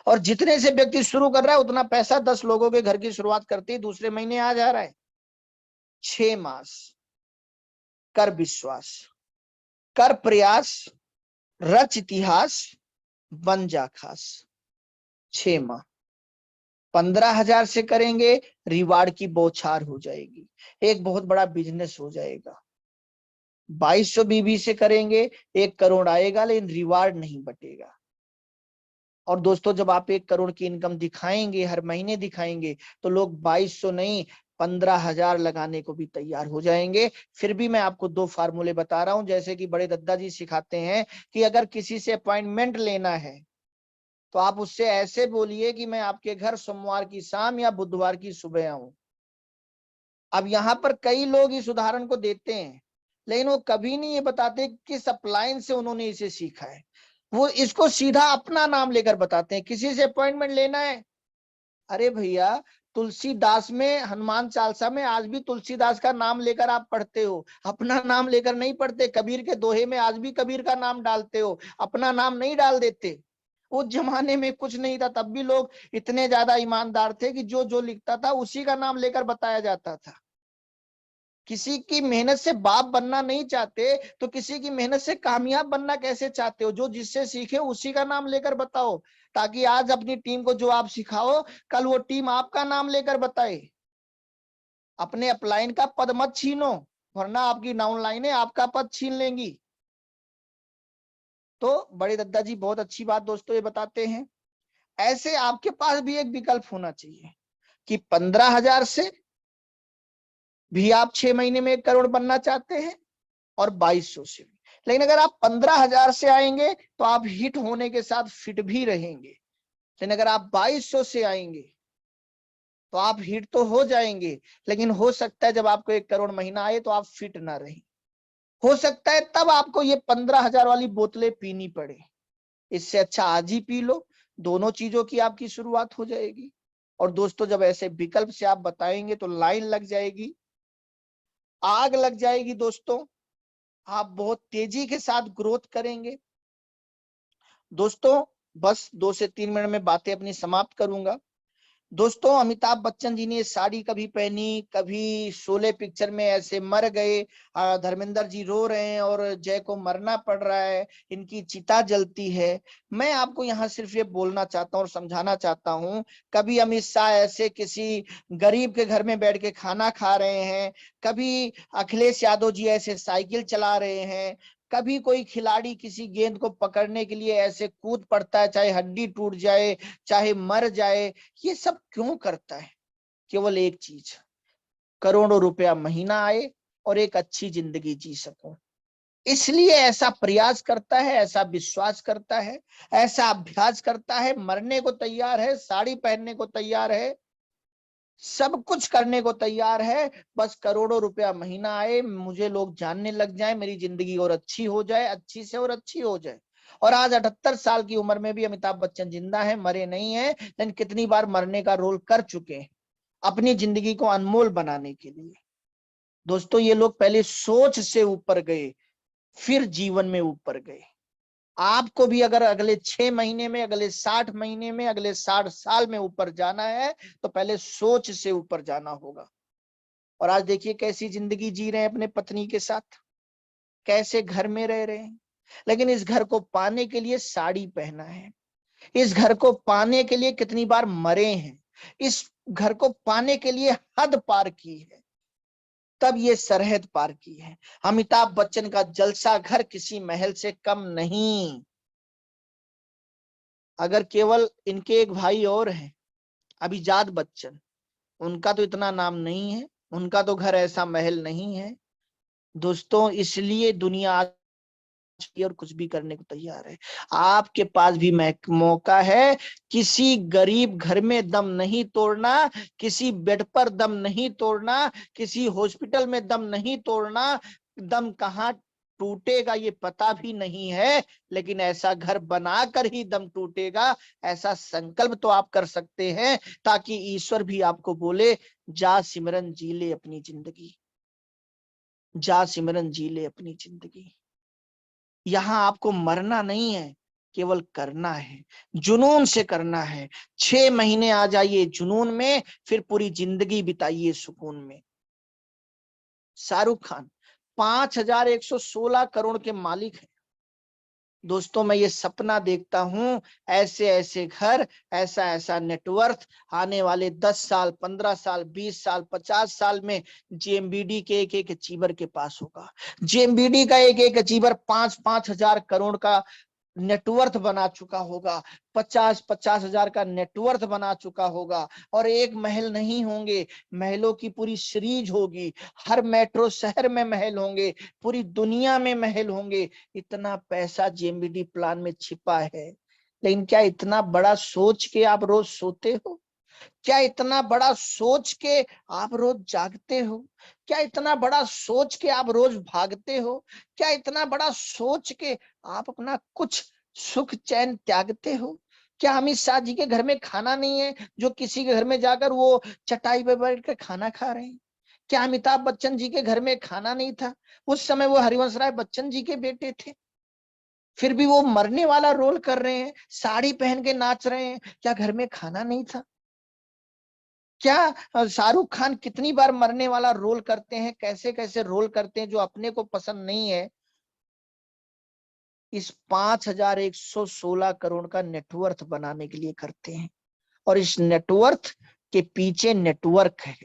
और जितने से व्यक्ति शुरू कर रहा है उतना पैसा 10 लोगों के घर की शुरुआत करते ही दूसरे महीने आ जा रहा है। 6 मास कर विश्वास, कर प्रयास, रच इतिहास, बन जा खास। 6 माह 15,000 से करेंगे, रिवार्ड की बौछार हो जाएगी, एक बहुत बड़ा बिजनेस हो जाएगा। 2200 बीबी से करेंगे, 1 करोड़ आएगा लेकिन रिवार्ड नहीं बटेगा। और दोस्तों जब आप 1 करोड़ की इनकम दिखाएंगे, हर महीने दिखाएंगे, तो लोग 2200 नहीं 15,000 लगाने को भी तैयार हो जाएंगे। फिर भी मैं आपको 2 फार्मूले बता रहा हूं, जैसे कि बड़े दद्दा जी सिखाते हैं कि अगर किसी से अपॉइंटमेंट लेना है तो आप उससे ऐसे बोलिए कि मैं आपके घर सोमवार की शाम या बुधवार की सुबह आऊं। अब यहाँ पर कई लोग इस उदाहरण को देते हैं, लेकिन वो कभी नहीं ये बताते किस अपलाइन से उन्होंने इसे सीखा है। वो इसको सीधा अपना नाम लेकर बताते हैं, किसी से अपॉइंटमेंट लेना है, अरे भैया तुलसीदास में, हनुमान चालीसा में आज भी तुलसीदास का नाम लेकर आप पढ़ते हो, अपना नाम लेकर नहीं पढ़ते। कबीर के दोहे में आज भी कबीर का नाम डालते हो, अपना नाम नहीं डाल देते। उस जमाने में कुछ नहीं था, तब भी लोग इतने ज्यादा ईमानदार थे कि जो जो लिखता था उसी का नाम लेकर बताया जाता था। किसी की मेहनत से बाप बनना नहीं चाहते तो किसी की मेहनत से कामयाब बनना कैसे चाहते हो? जो जिससे सीखे उसी का नाम लेकर बताओ, ताकि आज अपनी टीम को जो आप सिखाओ कल वो टीम आपका नाम लेकर बताए। अपने अपलाइन का पद मत छीनो, वरना आपकी डाउनलाइनें आपका पद छीन लेंगी। तो बड़े दद्दा जी बहुत अच्छी बात दोस्तों ये बताते हैं। ऐसे आपके पास भी एक विकल्प होना चाहिए कि 15,000 से भी आप 6 महीने में 1 करोड़ बनना चाहते हैं और 2200 से भी। लेकिन अगर आप 15,000 से आएंगे तो आप हिट होने के साथ फिट भी रहेंगे, लेकिन अगर आप 2200 से आएंगे तो आप हिट तो हो जाएंगे, लेकिन हो सकता है जब आपको 1 करोड़ महीना आए तो आप फिट ना रहे। हो सकता है तब आपको ये 15,000 वाली बोतलें पीनी पड़े। इससे अच्छा आज ही पी लो, दोनों चीजों की आपकी शुरुआत हो जाएगी। और दोस्तों जब ऐसे विकल्प से आप बताएंगे तो लाइन लग जाएगी, आग लग जाएगी दोस्तों, आप बहुत तेजी के साथ ग्रोथ करेंगे। दोस्तों बस 2 से 3 मिनट में बातें अपनी समाप्त करूंगा। दोस्तों अमिताभ बच्चन जी ने साड़ी कभी पहनी, कभी शोले पिक्चर में ऐसे मर गए, धर्मेंद्र जी रो रहे हैं और जय को मरना पड़ रहा है, इनकी चिता जलती है। मैं आपको यहाँ सिर्फ ये बोलना चाहता हूँ और समझाना चाहता हूँ, कभी अमित शाह ऐसे किसी गरीब के घर में बैठ के खाना खा रहे हैं, कभी अखिलेश यादव जी ऐसे साइकिल चला रहे हैं, कभी कोई खिलाड़ी किसी गेंद को पकड़ने के लिए ऐसे कूद पड़ता है, चाहे हड्डी टूट जाए चाहे मर जाए। ये सब क्यों करता है? केवल एक चीज, करोड़ों रुपया महीना आए, और एक अच्छी जिंदगी जी सकूं। इसलिए ऐसा प्रयास करता है, ऐसा विश्वास करता है, ऐसा अभ्यास करता है, मरने को तैयार है, साड़ी पहनने को तैयार है, सब कुछ करने को तैयार है, बस करोड़ों रुपया महीना आए, मुझे लोग जानने लग जाए, मेरी जिंदगी और अच्छी हो जाए, अच्छी से और अच्छी हो जाए। और आज 78 साल की उम्र में भी अमिताभ बच्चन जिंदा है, मरे नहीं है, लेकिन कितनी बार मरने का रोल कर चुके हैं अपनी जिंदगी को अनमोल बनाने के लिए। दोस्तों, ये लोग पहले सोच से ऊपर गए, फिर जीवन में ऊपर गए। आपको भी अगर अगले 6 महीने में, अगले 60 महीने में, अगले 60 साल में ऊपर जाना है तो पहले सोच से ऊपर जाना होगा। और आज देखिए कैसी जिंदगी जी रहे हैं अपने पत्नी के साथ, कैसे घर में रह रहे हैं, लेकिन इस घर को पाने के लिए साड़ी पहना है, इस घर को पाने के लिए कितनी बार मरे हैं, इस घर को पाने के लिए हद पार की है, तब ये सरहद पार की है। अमिताभ बच्चन का जलसा घर किसी महल से कम नहीं। अगर केवल इनके एक भाई और हैं, अभिजात बच्चन, उनका तो इतना नाम नहीं है, उनका तो घर ऐसा महल नहीं है। दोस्तों, इसलिए दुनिया आज और कुछ भी करने को तैयार है। आपके पास भी मौका है। किसी गरीब घर में दम नहीं तोड़ना, किसी बेड पर दम नहीं तोड़ना, किसी हॉस्पिटल में दम नहीं तोड़ना। दम कहाँ टूटेगा ये पता भी नहीं है, लेकिन ऐसा घर बनाकर ही दम टूटेगा, ऐसा संकल्प तो आप कर सकते हैं, ताकि ईश्वर भी आपको बोले, जा सिमरन जी ले अपनी जिंदगी, जा सिमरन जी ले अपनी जिंदगी। यहां आपको मरना नहीं है, केवल करना है, जुनून से करना है। 6 महीने आ जाइए जुनून में, फिर पूरी जिंदगी बिताइए सुकून में। शाहरुख खान 5116 करोड़ के मालिक हैं। दोस्तों, मैं ये सपना देखता हूं, ऐसे ऐसे घर, ऐसा ऐसा नेटवर्थ आने वाले 10 साल, 15 साल, 20 साल, 50 साल में जेएमबीडी के एक एक अचीवर के पास होगा। जेएमबीडी का एक एक अचीवर 5-5 हजार करोड़ का नेटवर्थ बना चुका होगा, 50-50 हजार का नेटवर्थ बना चुका होगा। और एक महल नहीं होंगे, महलों की पूरी सीरीज होगी। हर मेट्रो शहर में महल होंगे, पूरी दुनिया में महल होंगे। इतना पैसा जेएमबीडी प्लान में छिपा है। लेकिन क्या इतना बड़ा सोच के आप रोज सोते हो? क्या इतना बड़ा सोच के आप रोज जागते हो? क्या इतना बड़ा सोच के आप रोज भागते हो? क्या इतना बड़ा सोच के आप अपना कुछ सुख चैन त्यागते हो? क्या अमित शाह जी के घर में खाना नहीं है, जो किसी के घर में जाकर वो चटाई पे बैठ कर खाना खा रहे हैं? क्या अमिताभ बच्चन जी के घर में खाना नहीं था? उस समय वो हरिवंश राय बच्चन जी के बेटे थे, फिर भी वो मरने वाला रोल कर रहे हैं, साड़ी पहन के नाच रहे हैं। क्या घर में खाना नहीं था? क्या शाहरुख खान कितनी बार मरने वाला रोल करते हैं, कैसे कैसे रोल करते हैं जो अपने को पसंद नहीं है। इस 5116 करोड़ का नेटवर्थ बनाने के लिए करते हैं। और इस नेटवर्थ के पीछे नेटवर्क है,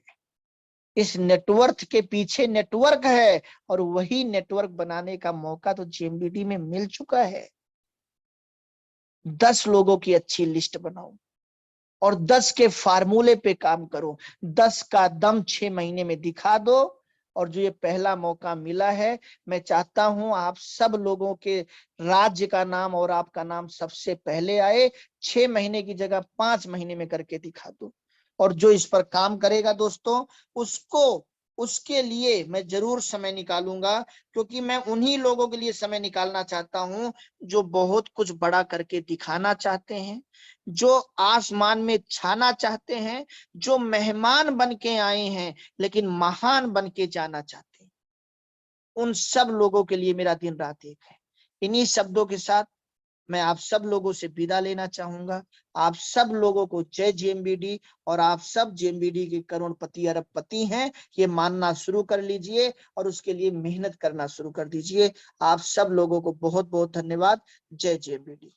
इस नेटवर्थ के पीछे नेटवर्क है, और वही नेटवर्क बनाने का मौका तो जेएमबीडी में मिल चुका है। 10 लोगों की अच्छी लिस्ट बनाओ और 10 के फार्मूले पे काम करो। 10 का दम 6 महीने में दिखा दो। और जो ये पहला मौका मिला है, मैं चाहता हूं आप सब लोगों के राज्य का नाम और आपका नाम सबसे पहले आए। 6 महीने की जगह 5 महीने में करके दिखा दो। और जो इस पर काम करेगा दोस्तों, उसको उसके लिए मैं जरूर समय निकालूंगा, क्योंकि मैं उन्हीं लोगों के लिए समय निकालना चाहता हूं जो बहुत कुछ बड़ा करके दिखाना चाहते हैं, जो आसमान में छाना चाहते हैं, जो मेहमान बन के आए हैं लेकिन महान बन के जाना चाहते हैं। उन सब लोगों के लिए मेरा दिन रात एक है। इन्हीं शब्दों के साथ मैं आप सब लोगों से विदा लेना चाहूंगा। आप सब लोगों को जय जेएमबीडी। और आप सब जेएमबीडी के करोड़पति अरबपति हैं, ये मानना शुरू कर लीजिए और उसके लिए मेहनत करना शुरू कर दीजिए। आप सब लोगों को बहुत बहुत धन्यवाद। जय जेएमबीडी।